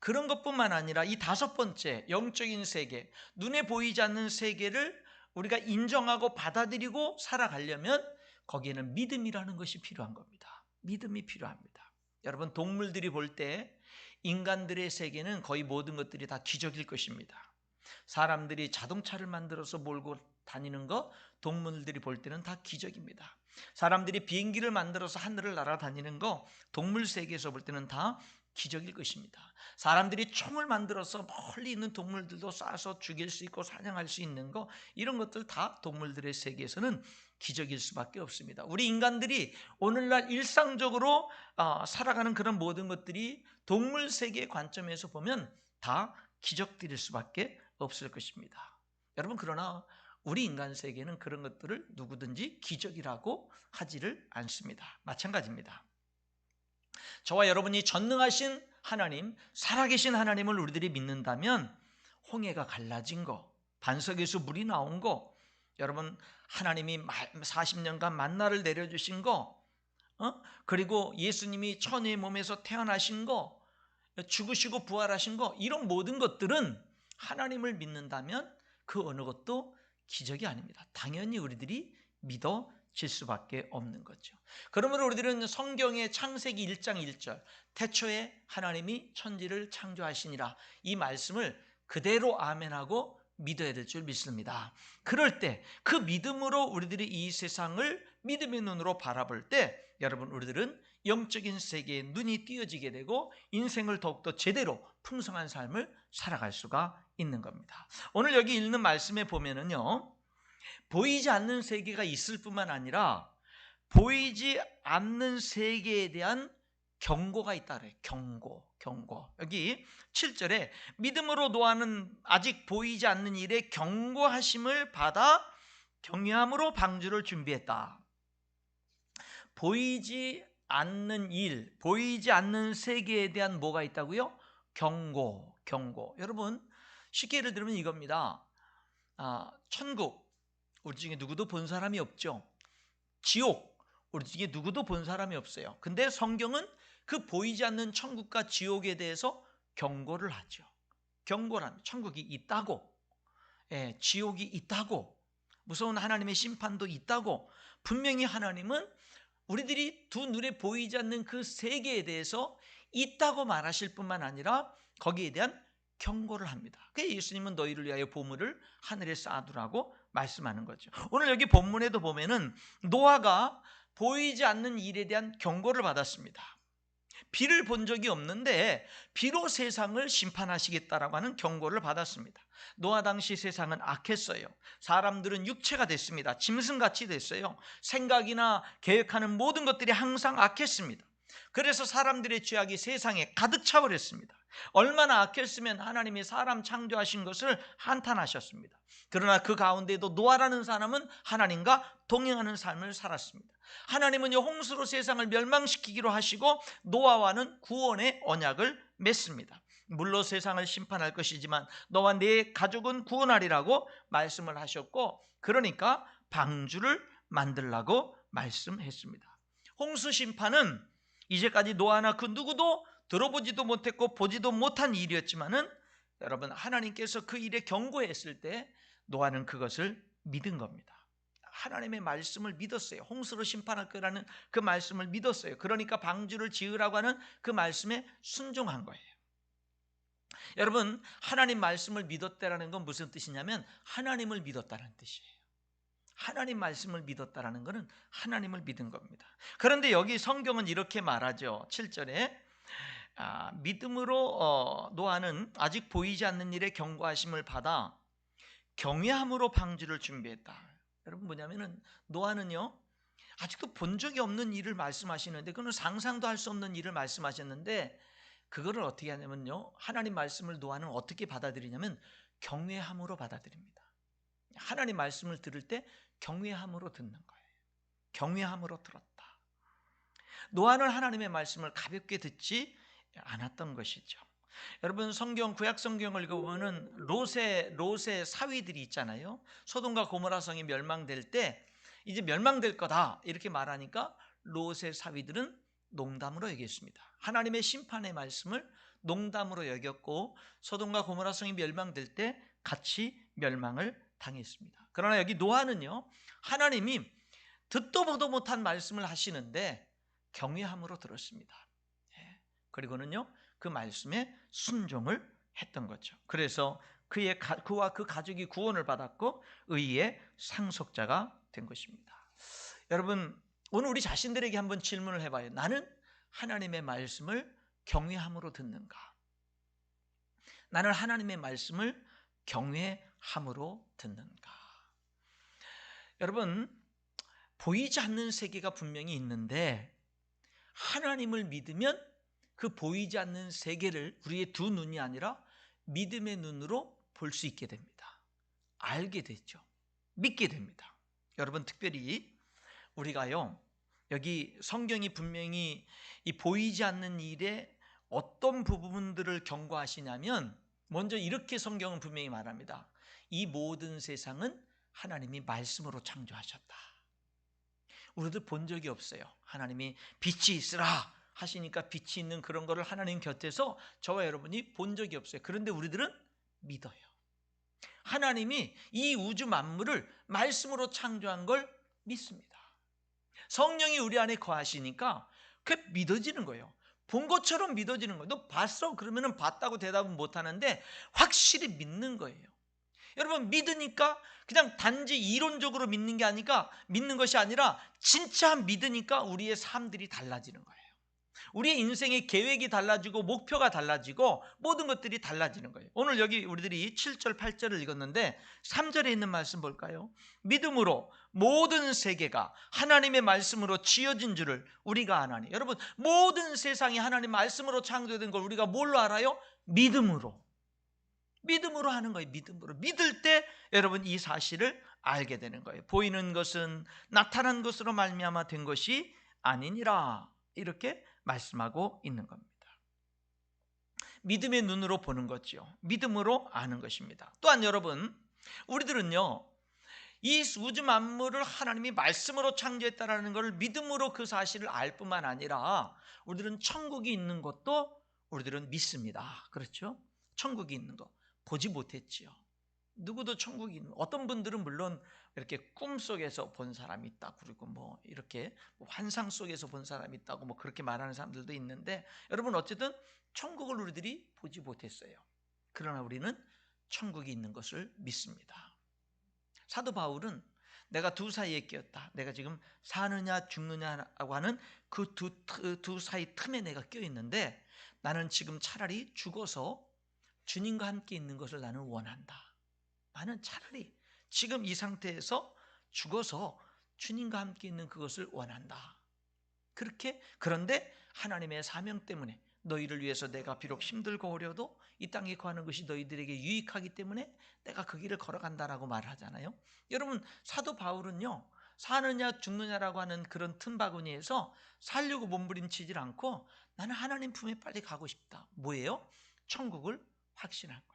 그런 것뿐만 아니라 이 다섯 번째 영적인 세계, 눈에 보이지 않는 세계를 우리가 인정하고 받아들이고 살아가려면 거기에는 믿음이라는 것이 필요한 겁니다. 믿음이 필요합니다. 여러분, 동물들이 볼 때 인간들의 세계는 거의 모든 것들이 다 기적일 것입니다. 사람들이 자동차를 만들어서 몰고 다니는 거, 동물들이 볼 때는 다 기적입니다. 사람들이 비행기를 만들어서 하늘을 날아다니는 거, 동물 세계에서 볼 때는 다 기적일 것입니다. 사람들이 총을 만들어서 멀리 있는 동물들도 쏴서 죽일 수 있고 사냥할 수 있는 거, 이런 것들 다 동물들의 세계에서는 기적일 수밖에 없습니다. 우리 인간들이 오늘날 일상적으로 살아가는 그런 모든 것들이 동물 세계의 관점에서 보면 다 기적들일 수밖에 없을 것입니다. 여러분, 그러나 우리 인간 세계는 그런 것들을 누구든지 기적이라고 하지를 않습니다. 마찬가지입니다. 저와 여러분이 전능하신 하나님, 살아계신 하나님을 우리들이 믿는다면 홍해가 갈라진 거, 반석에서 물이 나온 거, 여러분, 하나님이 40년간 만나를 내려주신 거, 그리고 예수님이 처녀의 몸에서 태어나신 거, 죽으시고 부활하신 거, 이런 모든 것들은 하나님을 믿는다면 그 어느 것도 기적이 아닙니다. 당연히 우리들이 믿어질 수밖에 없는 거죠. 그러므로 우리들은 성경의 창세기 1장 1절 태초에 하나님이 천지를 창조하시니라, 이 말씀을 그대로 아멘하고 믿어야 될 줄 믿습니다. 그럴 때 그 믿음으로 우리들이 이 세상을 믿음의 눈으로 바라볼 때 여러분, 우리들은 영적인 세계에 눈이 띄어지게 되고 인생을 더욱더 제대로 풍성한 삶을 살아갈 수가 있는 겁니다. 오늘 여기 읽는 말씀에 보면은요, 보이지 않는 세계가 있을 뿐만 아니라 보이지 않는 세계에 대한 경고가 있다 그래요. 경고. 여기 7절에 믿음으로 노아는 아직 보이지 않는 일에 경고하심을 받아 경외함으로 방주를 준비했다. 보이지 않는 일, 보이지 않는 세계에 대한 뭐가 있다고요? 경고. 여러분, 쉽게 예를 들면 이겁니다. 천국, 우리 중에 누구도 본 사람이 없죠. 지옥, 우리 중에 누구도 본 사람이 없어요. 근데 성경은 그 보이지 않는 천국과 지옥에 대해서 경고를 하죠. 경고를 합니다. 천국이 있다고, 지옥이 있다고, 무서운 하나님의 심판도 있다고. 분명히 하나님은 우리들이 두 눈에 보이지 않는 그 세계에 대해서 있다고 말하실 뿐만 아니라 거기에 대한 경고를 합니다. 그래서 예수님은 너희를 위하여 보물을 하늘에 쌓아두라고 말씀하는 거죠. 오늘 여기 본문에도 보면은 노아가 보이지 않는 일에 대한 경고를 받았습니다. 비를 본 적이 없는데 비로 세상을 심판하시겠다라고 하는 경고를 받았습니다. 노아 당시 세상은 악했어요. 사람들은 육체가 됐습니다. 짐승같이 됐어요. 생각이나 계획하는 모든 것들이 항상 악했습니다. 그래서 사람들의 죄악이 세상에 가득 차버렸습니다. 얼마나 악했으면 하나님이 사람 창조하신 것을 한탄하셨습니다. 그러나 그 가운데도 노아라는 사람은 하나님과 동행하는 삶을 살았습니다. 하나님은 홍수로 세상을 멸망시키기로 하시고 노아와는 구원의 언약을 맺습니다. 물로 세상을 심판할 것이지만 너와 네 가족은 구원하리라고 말씀을 하셨고, 그러니까 방주를 만들라고 말씀했습니다. 홍수 심판은 이제까지 노아나 그 누구도 들어보지도 못했고 보지도 못한 일이었지만은 여러분, 하나님께서 그 일에 경고했을 때 노아는 그것을 믿은 겁니다. 하나님의 말씀을 믿었어요. 홍수로 심판할 거라는 그 말씀을 믿었어요. 그러니까 방주를 지으라고 하는 그 말씀에 순종한 거예요. 여러분, 하나님 말씀을 믿었다라는 건 무슨 뜻이냐면 하나님을 믿었다는 뜻이에요. 하나님 말씀을 믿었다라는 것은 하나님을 믿은 겁니다. 그런데 여기 성경은 이렇게 말하죠. 7절에 믿음으로 노아는 아직 보이지 않는 일에 경고하심을 받아 경외함으로 방주를 준비했다. 여러분, 뭐냐면은 노아는요, 아직도 본 적이 없는 일을 말씀하시는데, 그건 상상도 할 수 없는 일을 말씀하셨는데, 그거를 어떻게 하냐면요, 하나님 말씀을 노아는 어떻게 받아들이냐면 경외함으로 받아들입니다. 하나님 말씀을 들을 때 경외함으로 듣는 거예요. 경외함으로 들었다. 노아는 하나님의 말씀을 가볍게 듣지 않았던 것이죠. 여러분, 구약 성경을 읽어보면 롯의 사위들이 있잖아요. 소돔과 고모라 성이 멸망될 때 이제 멸망될 거다 이렇게 말하니까 롯의 사위들은 농담으로 여겼습니다. 하나님의 심판의 말씀을 농담으로 여겼고 소돔과 고모라 성이 멸망될 때 같이 멸망을 당했습니다. 그러나 여기 노아는요, 하나님이 듣도 보도 못한 말씀을 하시는데 경외함으로 들었습니다. 그리고는요, 그 말씀에 순종을 했던 거죠. 그래서 그와 그 가족이 구원을 받았고 의의 상속자가 된 것입니다. 여러분, 오늘 우리 자신들에게 한번 질문을 해봐요. 나는 하나님의 말씀을 경외함으로 듣는가? 나는 하나님의 말씀을 경외함으로 듣는가? 여러분, 보이지 않는 세계가 분명히 있는데 하나님을 믿으면 그 보이지 않는 세계를 우리의 두 눈이 아니라 믿음의 눈으로 볼 수 있게 됩니다. 알게 되죠. 믿게 됩니다. 여러분, 특별히 우리가요, 여기 성경이 분명히 이 보이지 않는 일에 어떤 부분들을 경고하시냐면, 먼저 이렇게 성경은 분명히 말합니다. 이 모든 세상은 하나님이 말씀으로 창조하셨다. 우리도 본 적이 없어요. 하나님이 빛이 있으라 하시니까 빛이 있는 그런 거를 하나님 곁에서 저와 여러분이 본 적이 없어요. 그런데 우리들은 믿어요. 하나님이 이 우주 만물을 말씀으로 창조한 걸 믿습니다. 성령이 우리 안에 거하시니까 그게 믿어지는 거예요. 본 것처럼 믿어지는 거예요. 너 봤어? 그러면 봤다고 대답은 못 하는데 확실히 믿는 거예요. 여러분, 믿으니까 그냥 단지 이론적으로 믿는 게 아니라, 믿는 것이 아니라 진짜 믿으니까 우리의 삶들이 달라지는 거예요. 우리의 인생의 계획이 달라지고 목표가 달라지고 모든 것들이 달라지는 거예요. 오늘 여기 우리들이 7절 8절을 읽었는데 3절에 있는 말씀 볼까요? 믿음으로 모든 세계가 하나님의 말씀으로 지어진 줄을 우리가 아나니. 여러분, 모든 세상이 하나님 말씀으로 창조된 걸 우리가 뭘로 알아요? 믿음으로 하는 거예요. 믿음으로. 믿을 때 여러분 이 사실을 알게 되는 거예요. 보이는 것은 나타난 것으로 말미암아 된 것이 아니니라, 이렇게 말씀하고 있는 겁니다. 믿음의 눈으로 보는 거죠. 믿음으로 아는 것입니다. 또한 여러분, 우리들은요, 이 우주 만물을 하나님이 말씀으로 창조했다라는 것을 믿음으로 그 사실을 알 뿐만 아니라 우리들은 천국이 있는 것도 우리들은 믿습니다. 그렇죠? 천국이 있는 거 보지 못했지요. 누구도 천국이 있는, 어떤 분들은 물론 이렇게 꿈속에서 본 사람이 있다, 그리고 뭐 이렇게 환상 속에서 본 사람이 있다고 뭐 그렇게 말하는 사람들도 있는데, 여러분 어쨌든 천국을 우리들이 보지 못했어요. 그러나 우리는 천국이 있는 것을 믿습니다. 사도 바울은 내가 두 사이에 끼었다, 내가 지금 사느냐 죽느냐라고 하는 그 두 사이 틈에 내가 끼어 있는데 나는 지금 차라리 죽어서 주님과 함께 있는 것을 나는 원한다. 나는 차라리 지금 이 상태에서 죽어서 주님과 함께 있는 그것을 원한다. 그렇게, 그런데 하나님의 사명 때문에 너희를 위해서 내가 비록 힘들고 어려도 이 땅에 거하는 것이 너희들에게 유익하기 때문에 내가 그 길을 걸어간다라고 말하잖아요. 여러분, 사도 바울은요, 사느냐 죽느냐라고 하는 그런 틈바구니에서 살려고 몸부림치질 않고 나는 하나님 품에 빨리 가고 싶다. 뭐예요? 천국을 확신한 거예요.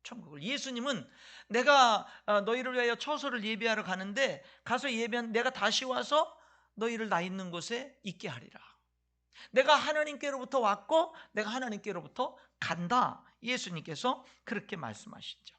천국을. 예수님은 내가 너희를 위하여 처소를 예비하러 가는데 가서 예배한 내가 다시 와서 너희를 나 있는 곳에 있게 하리라. 내가 하나님께로부터 왔고 내가 하나님께로부터 간다. 예수님께서 그렇게 말씀하시죠.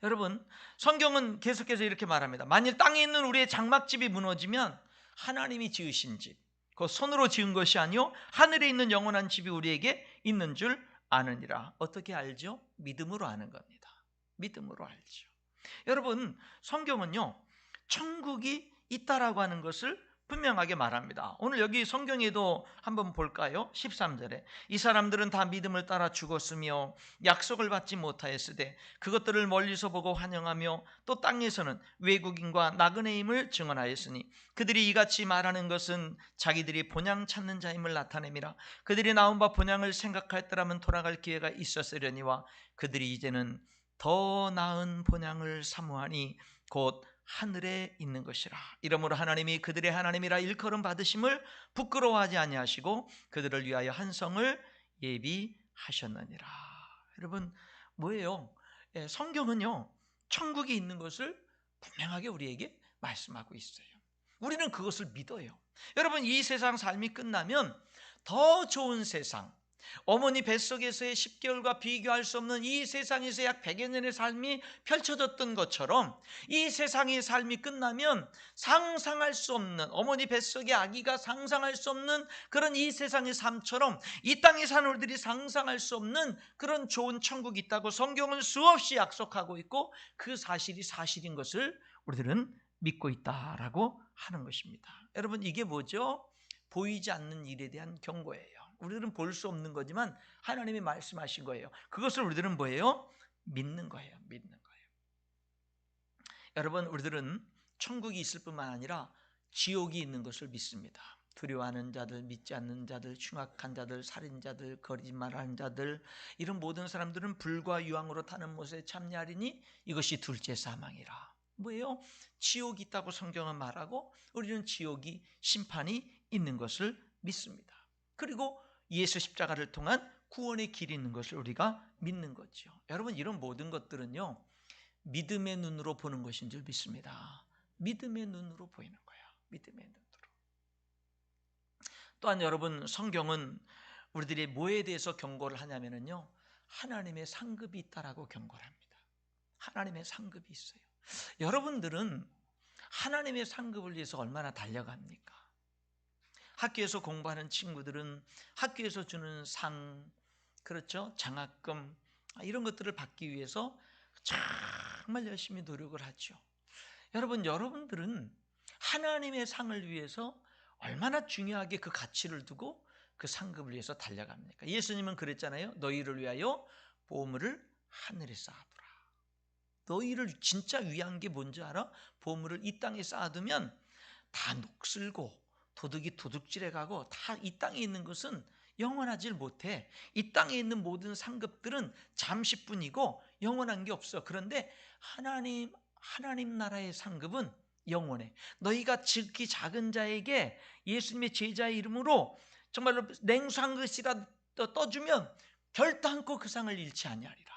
여러분, 성경은 계속해서 이렇게 말합니다. 만일 땅에 있는 우리의 장막집이 무너지면 하나님이 지으신 집, 그 손으로 지은 것이 아니요 하늘에 있는 영원한 집이 우리에게 있는 줄 아느니라. 어떻게 알죠? 믿음으로 아는 겁니다. 믿음으로 알죠. 여러분, 성경은요 천국이 있다라고 하는 것을 분명하게 말합니다. 오늘 여기 성경에도 한번 볼까요? 13절에 이 사람들은 다 믿음을 따라 죽었으며 약속을 받지 못하였으되 그것들을 멀리서 보고 환영하며 또 땅에서는 외국인과 나그네임을 증언하였으니 그들이 이같이 말하는 것은 자기들이 본향 찾는 자임을 나타내미라. 그들이 나온 바 본향을 생각하였더라면 돌아갈 기회가 있었으려니와 그들이 이제는 더 나은 본향을 사모하니 곧 하늘에 있는 것이라. 이러므로 하나님이 그들의 하나님이라 일컬음 받으심을 부끄러워하지 아니하시고 그들을 위하여 한 성을 예비하셨느니라. 여러분, 뭐예요? 성경은요 천국이 있는 것을 분명하게 우리에게 말씀하고 있어요. 우리는 그것을 믿어요. 여러분, 이 세상 삶이 끝나면 더 좋은 세상, 어머니 뱃속에서의 10개월과 비교할 수 없는 이 세상에서 약 100여 년의 삶이 펼쳐졌던 것처럼 이 세상의 삶이 끝나면 상상할 수 없는, 어머니 뱃속의 아기가 상상할 수 없는 그런 이 세상의 삶처럼 이 땅에 사는 우리들이 상상할 수 없는 그런 좋은 천국이 있다고 성경은 수없이 약속하고 있고 그 사실이 사실인 것을 우리들은 믿고 있다라고 하는 것입니다. 여러분, 이게 뭐죠? 보이지 않는 일에 대한 경고예요. 우리들은 볼 수 없는 거지만 하나님이 말씀하신 거예요. 그것을 우리들은 뭐예요? 믿는 거예요. 믿는 거예요. 여러분, 우리들은 천국이 있을 뿐만 아니라 지옥이 있는 것을 믿습니다. 두려워하는 자들, 믿지 않는 자들, 흉악한 자들, 살인자들, 거짓말하는 자들, 이런 모든 사람들은 불과 유황으로 타는 못에 참냐리니 이것이 둘째 사망이라. 뭐예요? 지옥이 있다고 성경은 말하고 우리는 지옥이 심판이 있는 것을 믿습니다. 그리고 예수 십자가를 통한 구원의 길이 있는 것을 우리가 믿는 거죠. 여러분, 이런 모든 것들은요 믿음의 눈으로 보는 것인 줄 믿습니다. 믿음의 눈으로 보이는 거예요. 믿음의 눈으로. 또한 여러분, 성경은 우리들이 뭐에 대해서 경고를 하냐면요 하나님의 상급이 있다라고 경고를 합니다. 하나님의 상급이 있어요. 여러분들은 하나님의 상급을 위해서 얼마나 달려갑니까? 학교에서 공부하는 친구들은 학교에서 주는 상, 그렇죠? 장학금, 이런 것들을 받기 위해서 정말 열심히 노력을 하죠. 여러분, 여러분들은 하나님의 상을 위해서 얼마나 중요하게 그 가치를 두고 그 상급을 위해서 달려갑니까? 예수님은 그랬잖아요. 너희를 위하여 보물을 하늘에 쌓아두라. 너희를 진짜 위한 게 뭔지 알아? 보물을 이 땅에 쌓아두면 다 녹슬고 도둑이 도둑질해 가고 다 이 땅에 있는 것은 영원하질 못해. 이 땅에 있는 모든 상급들은 잠시뿐이고 영원한 게 없어. 그런데 하나님 나라의 상급은 영원해. 너희가 지극히 작은 자에게 예수님의 제자의 이름으로 정말로 냉수 한 그릇이라도 떠주면 결단코 그 상을 잃지 아니하리라.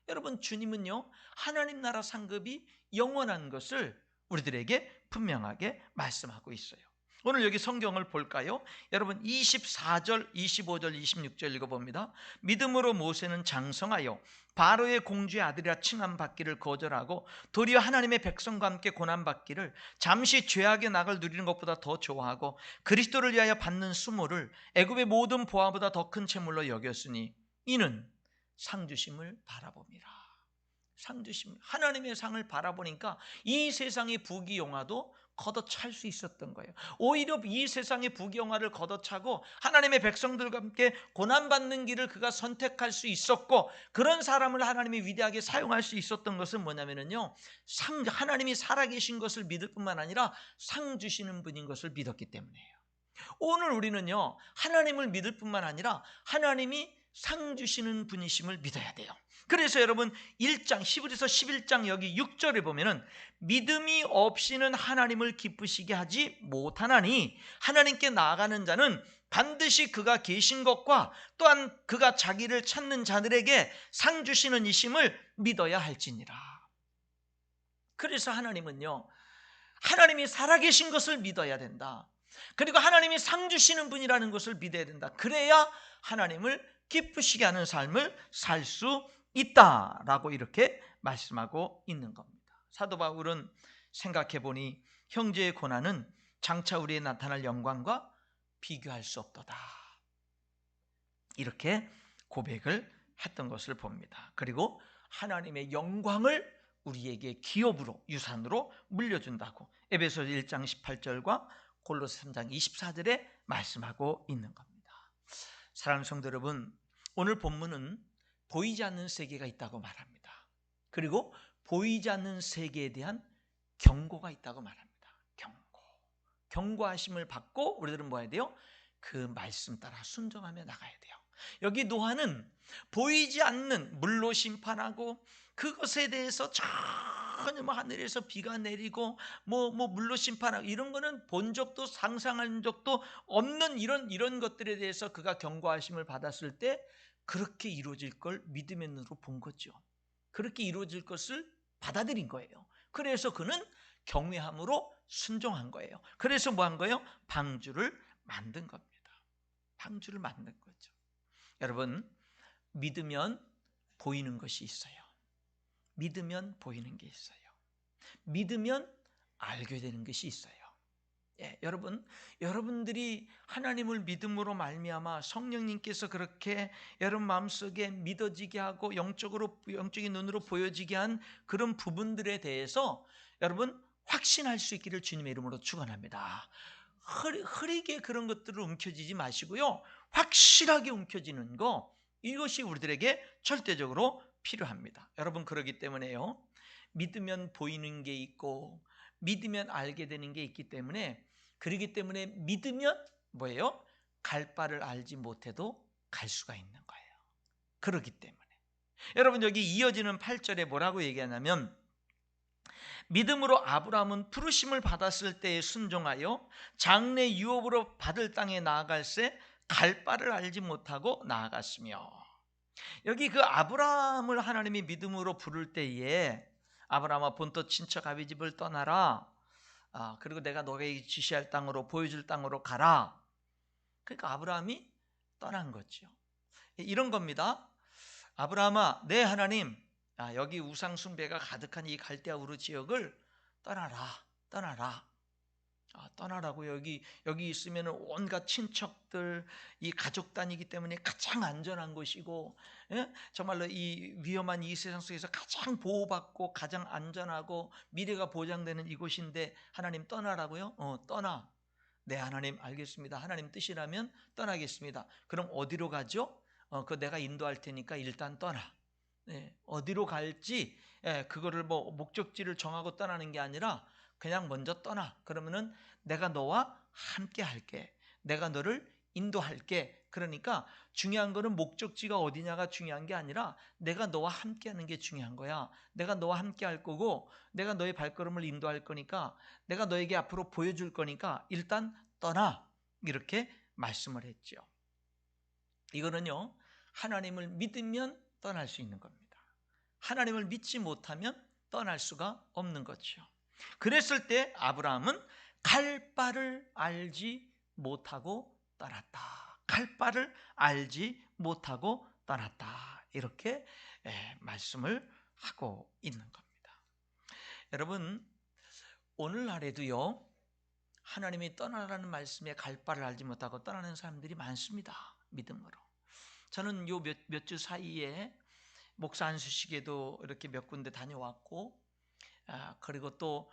여러분, 주님은요 하나님 나라 상급이 영원한 것을 우리들에게 분명하게 말씀하고 있어요. 오늘 여기 성경을 볼까요? 여러분, 24절, 25절, 26절 읽어봅니다. 믿음으로 모세는 장성하여 바로의 공주의 아들이라 칭함받기를 거절하고 도리어 하나님의 백성과 함께 고난받기를 잠시 죄악의 낙을 누리는 것보다 더 좋아하고 그리스도를 위하여 받는 수모를 애굽의 모든 보화보다 더 큰 채물로 여겼으니 이는 상주심을 바라봅니다. 상주심, 하나님의 상을 바라보니까 이 세상의 부귀영화도 걷어찰 수 있었던 거예요. 오히려 이 세상의 부귀영화를 걷어차고 하나님의 백성들과 함께 고난받는 길을 그가 선택할 수 있었고, 그런 사람을 하나님이 위대하게 사용할 수 있었던 것은 뭐냐면요, 하나님이 살아계신 것을 믿을 뿐만 아니라 상 주시는 분인 것을 믿었기 때문이에요. 오늘 우리는요 하나님을 믿을 뿐만 아니라 하나님이 상 주시는 분이심을 믿어야 돼요. 그래서 여러분 1장 히브리서 11장 여기 6절에 보면은 믿음이 없이는 하나님을 기쁘시게 하지 못하나니 하나님께 나아가는 자는 반드시 그가 계신 것과 또한 그가 자기를 찾는 자들에게 상 주시는 이심을 믿어야 할지니라. 그래서 하나님은요 하나님이 살아계신 것을 믿어야 된다. 그리고 하나님이 상 주시는 분이라는 것을 믿어야 된다. 그래야 하나님을 기쁘시게 하는 삶을 살 수 있다라고 이렇게 말씀하고 있는 겁니다. 사도 바울은 생각해 보니 형제의 고난은 장차 우리에 나타날 영광과 비교할 수 없도다, 이렇게 고백을 했던 것을 봅니다. 그리고 하나님의 영광을 우리에게 기업으로, 유산으로 물려준다고 에베소서 1장 18절과 골로새 3장 24절에 말씀하고 있는 겁니다. 사랑하는 성도 여러분, 오늘 본문은 보이지 않는 세계가 있다고 말합니다. 그리고 보이지 않는 세계에 대한 경고가 있다고 말합니다. 경고하심을 받고 우리들은 뭐 해야 돼요? 그 말씀 따라 순종하며 나가야 돼요. 여기 노아는 보이지 않는 물로 심판하고 그것에 대해서 전혀 하늘에서 비가 내리고 물로 심판하고 이런 거는 본 적도 상상한 적도 없는 이런 것들에 대해서 그가 경고하심을 받았을 때 그렇게 이루어질 걸 믿음의 눈으로 본 거죠. 그렇게 이루어질 것을 받아들인 거예요. 그래서 그는 경외함으로 순종한 거예요. 그래서 뭐 한 거예요? 방주를 만든 겁니다. 방주를 만든 거죠. 여러분, 믿으면 보이는 것이 있어요. 믿으면 보이는 게 있어요. 믿으면 알게 되는 것이 있어요. 여러분들이 하나님을 믿음으로 말미암아 성령님께서 그렇게 여러분 마음속에 믿어지게 하고 영적인 눈으로 보여지게 한 그런 부분들에 대해서 여러분 확신할 수 있기를 주님의 이름으로 축원합니다. 흐리게 그런 것들을 움켜쥐지 마시고요, 확실하게 움켜쥐는 거, 이것이 우리들에게 절대적으로 필요합니다. 여러분, 그러기 때문에요, 믿으면 보이는 게 있고 믿으면 알게 되는 게 있기 때문에, 그러기 때문에 믿으면 뭐예요? 갈 바를 알지 못해도 갈 수가 있는 거예요. 그렇기 때문에 여러분, 여기 이어지는 8절에 뭐라고 얘기하냐면, 믿음으로 아브라함은 부르심을 받았을 때에 순종하여 장래 유업으로 받을 땅에 나아갈새 갈 바를 알지 못하고 나아갔으며, 여기 그 아브라함을 하나님이 믿음으로 부를 때에 아브라함아 본토 친척 아비 집을 떠나라, 그리고 내가 너에게 지시할 땅으로 보여줄 땅으로 가라. 그러니까 아브라함이 떠난 거죠. 이런 겁니다. 아브라함아, 네 하나님, 여기 우상 숭배가 가득한 이 갈대아 우르 지역을 떠나라. 떠나라고. 여기 있으면 온갖 친척들, 이 가족 단위이기 때문에 가장 안전한 곳이고, 정말로 이 위험한 이 세상 속에서 가장 보호받고 가장 안전하고 미래가 보장되는 이곳인데 하나님 떠나라고요? 떠나. 네 하나님, 알겠습니다. 하나님 뜻이라면 떠나겠습니다. 그럼 어디로 가죠? 그 내가 인도할 테니까 일단 떠나. 어디로 갈지 그거를 목적지를 정하고 떠나는 게 아니라 그냥 먼저 떠나. 그러면은 내가 너와 함께 할게. 내가 너를 인도할게. 그러니까 중요한 거는 목적지가 어디냐가 중요한 게 아니라 내가 너와 함께 하는 게 중요한 거야. 내가 너와 함께 할 거고 내가 너의 발걸음을 인도할 거니까 내가 너에게 앞으로 보여줄 거니까 일단 떠나. 이렇게 말씀을 했죠. 이거는요, 하나님을 믿으면 떠날 수 있는 겁니다. 하나님을 믿지 못하면 떠날 수가 없는 거죠. 그랬을 때 아브라함은 갈 바를 알지 못하고 떠났다. 갈 바를 알지 못하고 떠났다. 이렇게 말씀을 하고 있는 겁니다. 여러분, 오늘날에도요, 하나님이 떠나라는 말씀에 갈 바를 알지 못하고 떠나는 사람들이 많습니다. 믿음으로. 저는 요 몇 주 사이에 목사 안수식에도 이렇게 몇 군데 다녀왔고, 그리고 또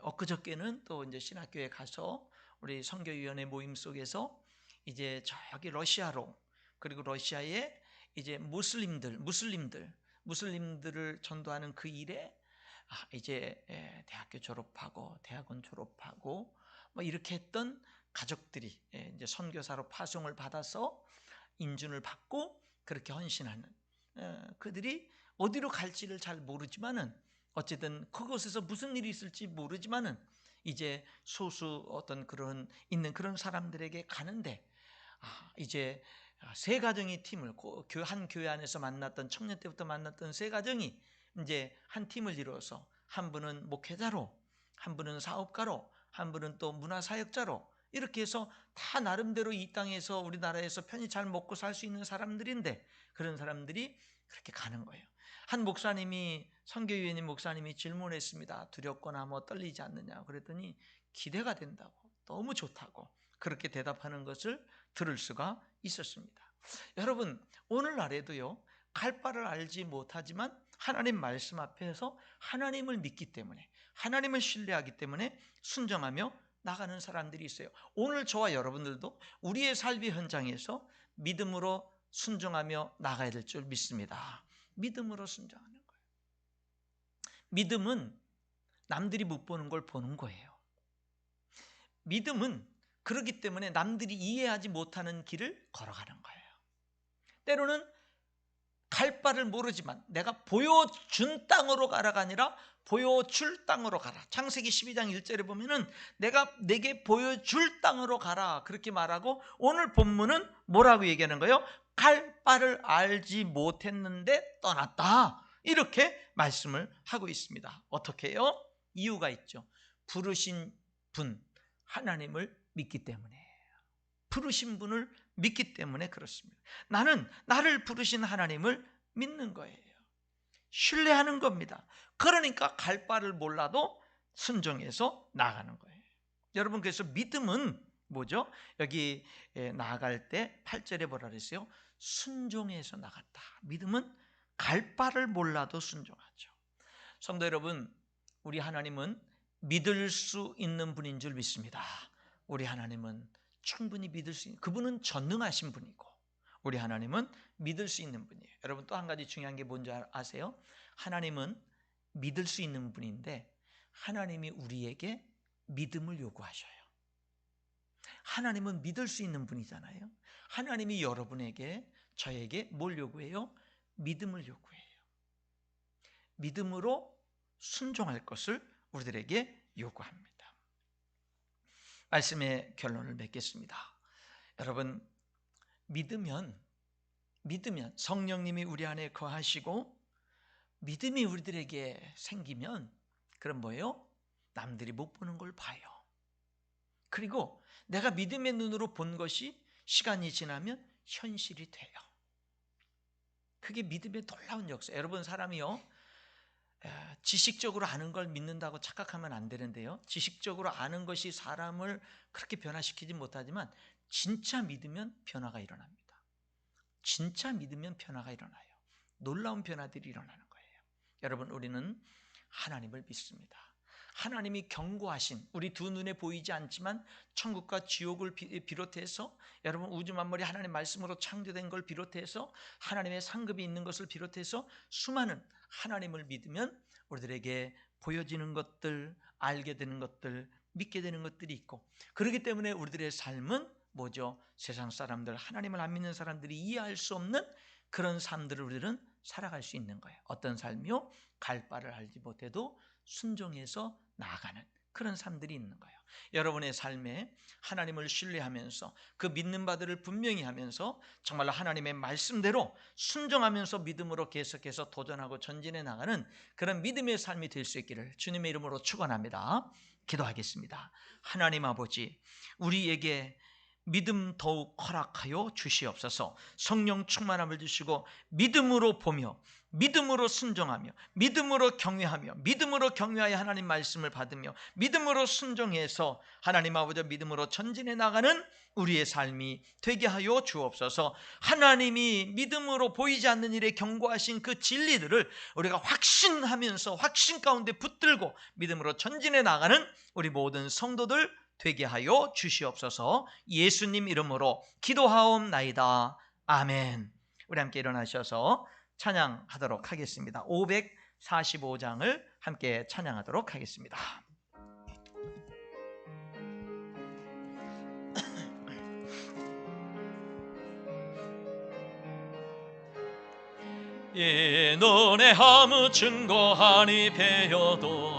엊그저께는 또 이제 신학교에 가서 우리 선교위원회 모임 속에서 이제 저기 러시아로, 그리고 러시아에 이제 무슬림들을 전도하는 그 일에 이제 대학교 졸업하고 대학원 졸업하고 뭐 이렇게 했던 가족들이 이제 선교사로 파송을 받아서 인준을 받고 그렇게 헌신하는 그들이 어디로 갈지를 잘 모르지만은, 어쨌든 그곳에서 무슨 일이 있을지 모르지만은 이제 소수 어떤 그런 있는 그런 사람들에게 가는데, 이제 세 가정이 팀을, 한 교회 안에서 만났던, 청년 때부터 만났던 세 가정이 이제 한 팀을 이루어서 한 분은 목회자로, 한 분은 사업가로, 한 분은 또 문화사역자로 이렇게 해서 다 나름대로 이 땅에서 우리나라에서 편히 잘 먹고 살 수 있는 사람들인데 그런 사람들이 그렇게 가는 거예요. 한 목사님이 선교위원님 목사님이 질문했습니다. 두렵거나 뭐 떨리지 않느냐 그랬더니 기대가 된다고 너무 좋다고 그렇게 대답하는 것을 들을 수가 있었습니다. 여러분 오늘날에도요 갈 바를 알지 못하지만 하나님 말씀 앞에서 하나님을 믿기 때문에 하나님을 신뢰하기 때문에 순종하며 나가는 사람들이 있어요. 오늘 저와 여러분들도 우리의 삶의 현장에서 믿음으로 순종하며 나가야 될 줄 믿습니다. 믿음으로 순종하는 거예요. 믿음은 남들이 못 보는 걸 보는 거예요. 믿음은 그렇기 때문에 남들이 이해하지 못하는 길을 걸어가는 거예요. 때로는 갈 바를 모르지만 내가 보여준 땅으로 가라가 아니라 보여줄 땅으로 가라. 창세기 12장 1절에 보면은 내가 내게 보여줄 땅으로 가라 그렇게 말하고 오늘 본문은 뭐라고 얘기하는 거예요? 갈 바를 알지 못했는데 떠났다 이렇게 말씀을 하고 있습니다. 어떻게 해요? 이유가 있죠. 부르신 분 하나님을 믿기 때문이에요. 부르신 분을 믿기 때문에 그렇습니다. 나는 나를 부르신 하나님을 믿는 거예요. 신뢰하는 겁니다. 그러니까 갈 바를 몰라도 순종해서 나가는 거예요. 여러분 그래서 믿음은 뭐죠? 여기 나아갈 때 8절에 뭐라 그랬어요? 순종해서 나갔다. 믿음은 갈 바를 몰라도 순종하죠. 성도 여러분, 우리 하나님은 믿을 수 있는 분인 줄 믿습니다. 우리 하나님은 충분히 믿을 수 있는, 그분은 전능하신 분이고 우리 하나님은 믿을 수 있는 분이에요. 여러분 또 한 가지 중요한 게 뭔지 아세요? 하나님은 믿을 수 있는 분인데 하나님이 우리에게 믿음을 요구하셔요. 하나님은 믿을 수 있는 분이잖아요. 하나님이 여러분에게 저에게 뭘 요구해요? 믿음을 요구해요. 믿음으로 순종할 것을 우리들에게 요구합니다. 말씀의 결론을 맺겠습니다. 여러분 믿으면 성령님이 우리 안에 거하시고 믿음이 우리들에게 생기면 그럼 뭐예요? 남들이 못 보는 걸 봐요. 그리고 내가 믿음의 눈으로 본 것이 시간이 지나면 현실이 돼요. 그게 믿음의 놀라운 역사. 여러분 사람이요 지식적으로 아는 걸 믿는다고 착각하면 안 되는데요. 지식적으로 아는 것이 사람을 그렇게 변화시키지 못하지만 진짜 믿으면 변화가 일어납니다. 진짜 믿으면 변화가 일어나요. 놀라운 변화들이 일어나는 거예요. 여러분 우리는 하나님을 믿습니다. 하나님이 경고하신 우리 두 눈에 보이지 않지만 천국과 지옥을 비롯해서 여러분 우주 만물이 하나님의 말씀으로 창조된 걸 비롯해서 하나님의 상급이 있는 것을 비롯해서 수많은 하나님을 믿으면 우리들에게 보여지는 것들, 알게 되는 것들, 믿게 되는 것들이 있고 그렇기 때문에 우리들의 삶은 뭐죠? 세상 사람들, 하나님을 안 믿는 사람들이 이해할 수 없는 그런 삶들을 우리는 살아갈 수 있는 거예요. 어떤 삶이요? 갈 바를 알지 못해도 순종해서 나아가는 그런 삶들이 있는 거예요. 여러분의 삶에 하나님을 신뢰하면서 그 믿는 바들을 분명히 하면서 정말로 하나님의 말씀대로 순종하면서 믿음으로 계속해서 도전하고 전진해 나가는 그런 믿음의 삶이 될 수 있기를 주님의 이름으로 축원합니다. 기도하겠습니다. 하나님 아버지, 우리에게 믿음 더욱 허락하여 주시옵소서. 성령 충만함을 주시고 믿음으로 보며 믿음으로 순종하며 믿음으로 경외하며 믿음으로 경외하여 하나님 말씀을 받으며 믿음으로 순종해서 하나님 아버지 믿음으로 전진해 나가는 우리의 삶이 되게 하여 주옵소서. 하나님이 믿음으로 보이지 않는 일에 경고하신 그 진리들을 우리가 확신하면서 확신 가운데 붙들고 믿음으로 전진해 나가는 우리 모든 성도들 되게 하여 주시옵소서. 예수님 이름으로 기도하옵나이다. 아멘. 우리 함께 일어나셔서 찬양하도록 하겠습니다. 545장을 함께 찬양하도록 하겠습니다. 이 눈에 아무 증거하니 배여도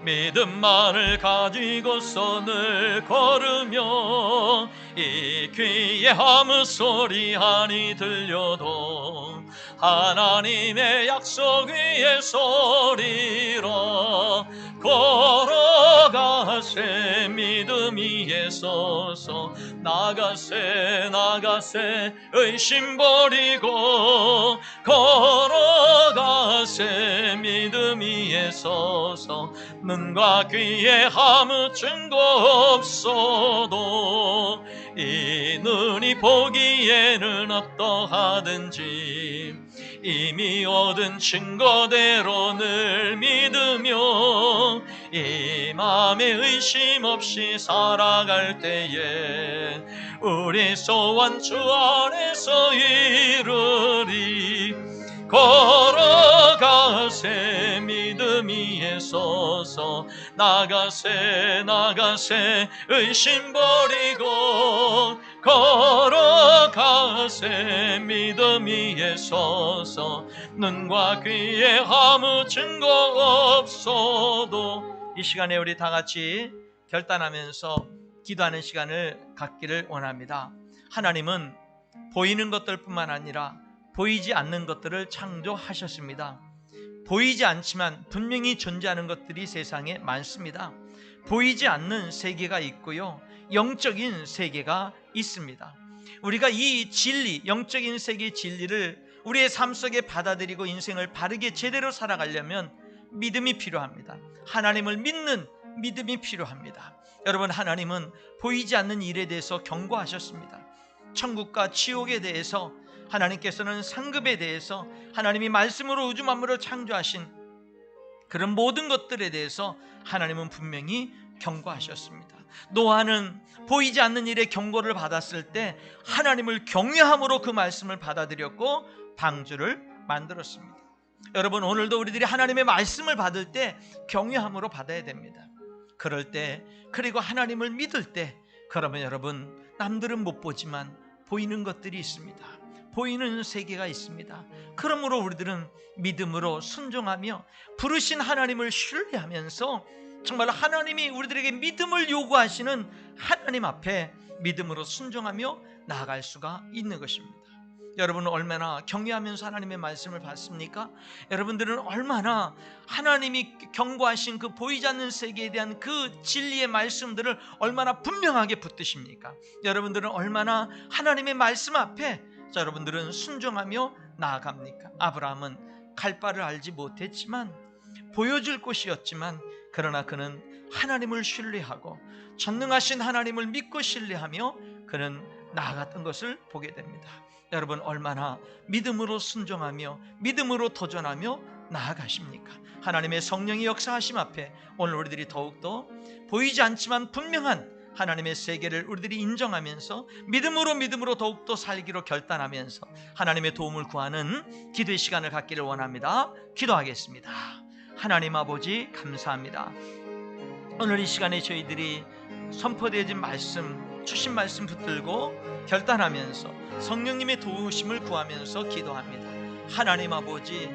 믿음만을 가지고서 늘 걸으며 이 귀에 아무 소리 하니 들려도 하나님의 약속 위에 소리로 걸어가 걸어가세 믿음 위에 서서 나가세 나가세 의심 버리고 걸어가세 믿음 위에 서서 눈과 귀에 아무 증거 없어도 이 눈이 보기에는 어떠하든지 이미 얻은 증거대로 늘 믿으며 이 맘에 의심 없이 살아갈 때에 우리 소원 주 안에서 이루리. 걸어가세 믿음 위에 서서 나가세 나가세 의심 버리고 걸어가세 믿음 위에 서서 눈과 귀에 아무 증거 없어도. 이 시간에 우리 다 같이 결단하면서 기도하는 시간을 갖기를 원합니다. 하나님은 보이는 것들뿐만 아니라 보이지 않는 것들을 창조하셨습니다. 보이지 않지만 분명히 존재하는 것들이 세상에 많습니다. 보이지 않는 세계가 있고요, 영적인 세계가 있습니다. 우리가 이 진리, 영적인 세계의 진리를 우리의 삶 속에 받아들이고 인생을 바르게 제대로 살아가려면 믿음이 필요합니다. 하나님을 믿는 믿음이 필요합니다. 여러분, 하나님은 보이지 않는 일에 대해서 경고하셨습니다. 천국과 지옥에 대해서, 하나님께서는 상급에 대해서, 하나님이 말씀으로 우주 만물을 창조하신 그런 모든 것들에 대해서 하나님은 분명히 경고하셨습니다. 노아는 보이지 않는 일에 경고를 받았을 때 하나님을 경외함으로 그 말씀을 받아들였고 방주를 만들었습니다. 여러분, 오늘도 우리들이 하나님의 말씀을 받을 때 경외함으로 받아야 됩니다. 그럴 때, 그리고 하나님을 믿을 때, 그러면 여러분, 남들은 못 보지만 보이는 것들이 있습니다. 보이는 세계가 있습니다. 그러므로 우리들은 믿음으로 순종하며 부르신 하나님을 신뢰하면서 정말 하나님이 우리들에게 믿음을 요구하시는 하나님 앞에 믿음으로 순종하며 나아갈 수가 있는 것입니다. 여러분은 얼마나 경외하면서 하나님의 말씀을 받습니까? 여러분들은 얼마나 하나님이 경고하신 그 보이지 않는 세계에 대한 그 진리의 말씀들을 얼마나 분명하게 붙드십니까? 여러분들은 얼마나 하나님의 말씀 앞에 여러분들은 순종하며 나아갑니까? 아브라함은 갈 바를 알지 못했지만, 보여줄 곳이었지만, 그러나 그는 하나님을 신뢰하고 전능하신 하나님을 믿고 신뢰하며 그는 나아갔던 것을 보게 됩니다. 여러분, 얼마나 믿음으로 순종하며 믿음으로 도전하며 나아가십니까? 하나님의 성령의 역사하심 앞에 오늘 우리들이 더욱더 보이지 않지만 분명한 하나님의 세계를 우리들이 인정하면서 믿음으로 더욱더 살기로 결단하면서 하나님의 도움을 구하는 기도의 시간을 갖기를 원합니다. 기도하겠습니다. 하나님 아버지, 감사합니다. 오늘 이 시간에 저희들이 선포되어진 말씀, 주신 말씀 붙들고 결단하면서 성령님의 도우심을 구하면서 기도합니다. 하나님 아버지,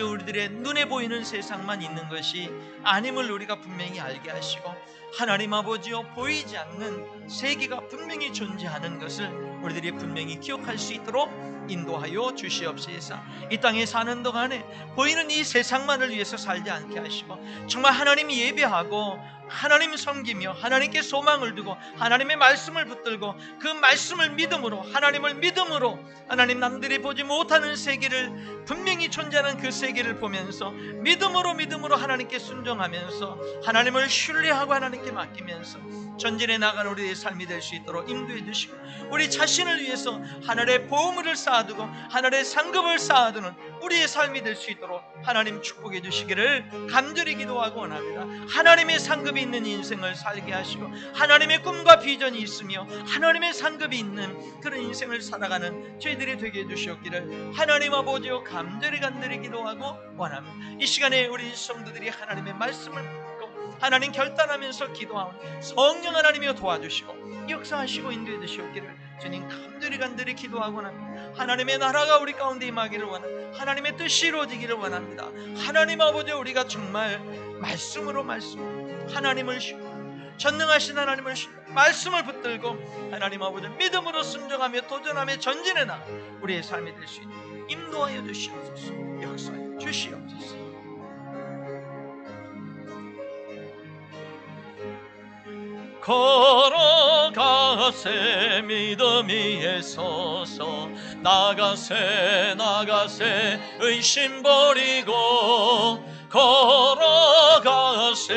우리들의 눈에 보이는 세상만 있는 것이 아님을 우리가 분명히 알게 하시고, 하나님 아버지여, 보이지 않는 세계가 분명히 존재하는 것을 우리들이 분명히 기억할 수 있도록 인도하여 주시옵소서. 이 땅에 사는 동안에 보이는 이 세상만을 위해서 살지 않게 하시고, 정말 하나님 예배하고 하나님 섬기며 하나님께 소망을 두고 하나님의 말씀을 붙들고 그 말씀을 믿음으로, 하나님을 믿음으로, 하나님 남들이 보지 못하는 세계를, 분명히 존재하는 그 세계를 보면서 믿음으로 하나님께 순종하면서 하나님을 신뢰하고 하나님께 맡기면서 전진해 나가는 우리의 삶이 될 수 있도록 인도해 주시고, 우리 자신을 위해서 하늘의 보물을 쌓아두고 하늘의 상급을 쌓아두는 우리의 삶이 될 수 있도록 하나님 축복해 주시기를 간절히 기도하고 원합니다. 하나님의 상급이 있는 인생을 살게 하시고, 하나님의 꿈과 비전이 있으며 하나님의 상급이 있는 그런 인생을 살아가는 저희들이 되게 해주시옵기를 하나님 아버지여 간절히 기도하고 원합니다. 이 시간에 우리 성도들이 하나님의 말씀을 듣고 하나님 결단하면서 기도하오니 성령 하나님이여 도와주시고 역사하시고 인도해 주시옵기를 주님 간절히 기도하고 원합니다. 하나님의 나라가 우리 가운데 임하기를 원합니다. 하나님의 뜻이 이루어지기를 원합니다. 하나님 아버지, 우리가 정말 말씀으로 하나님을 전능하신 하나님을 말씀을 붙들고 하나님 아버지 믿음으로 순종하며 도전하며 전진해 나가 우리의 삶이 될 수 있는 인도하여 주시옵소서. 역사하여 주시옵소서. 걸어가세 믿음 위에 서서 나가세 나가세 의심 버리고 걸어가세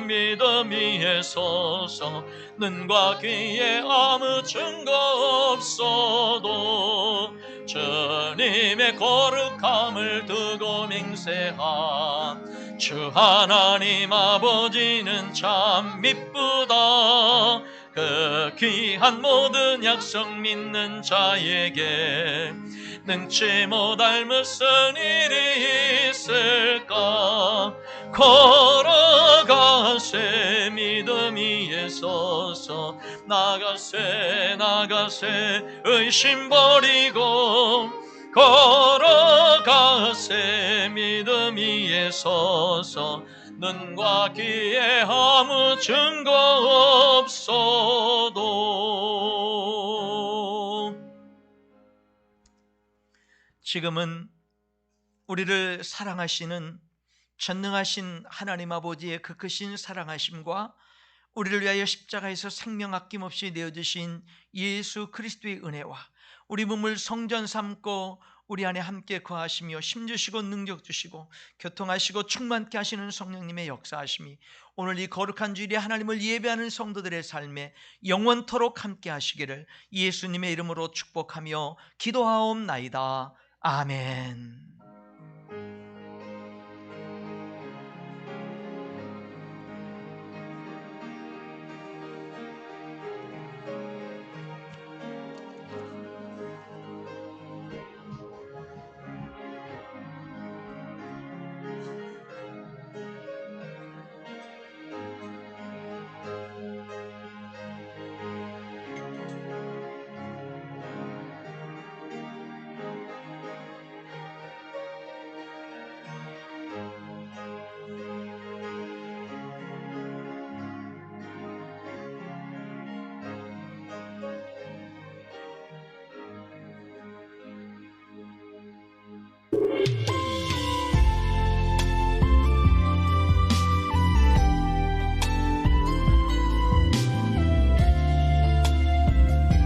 믿음 위에 서서 눈과 귀에 아무 증거 없어도 주님의 거룩함을 두고 맹세함 주 하나님 아버지는 참 미쁘다 그 귀한 모든 약속 믿는 자에게 능치 못할 무슨 일이 있을까 걸어가세 믿음 위에 서서 나가세 나가세 의심 버리고 걸어가세 믿음 위에 서서 눈과 귀에 아무 증거 없어도 지금은 우리를 사랑하시는 전능하신 하나님 아버지의 그 크신 사랑하심과 우리를 위하여 십자가에서 생명 아낌없이 내어주신 예수 그리스도의 은혜와 우리 몸을 성전 삼고 우리 안에 함께 거하시며 힘주시고 능력 주시고 교통하시고 충만케 하시는 성령님의 역사하심이 오늘 이 거룩한 주일에 하나님을 예배하는 성도들의 삶에 영원토록 함께 하시기를 예수님의 이름으로 축복하며 기도하옵나이다. 아멘.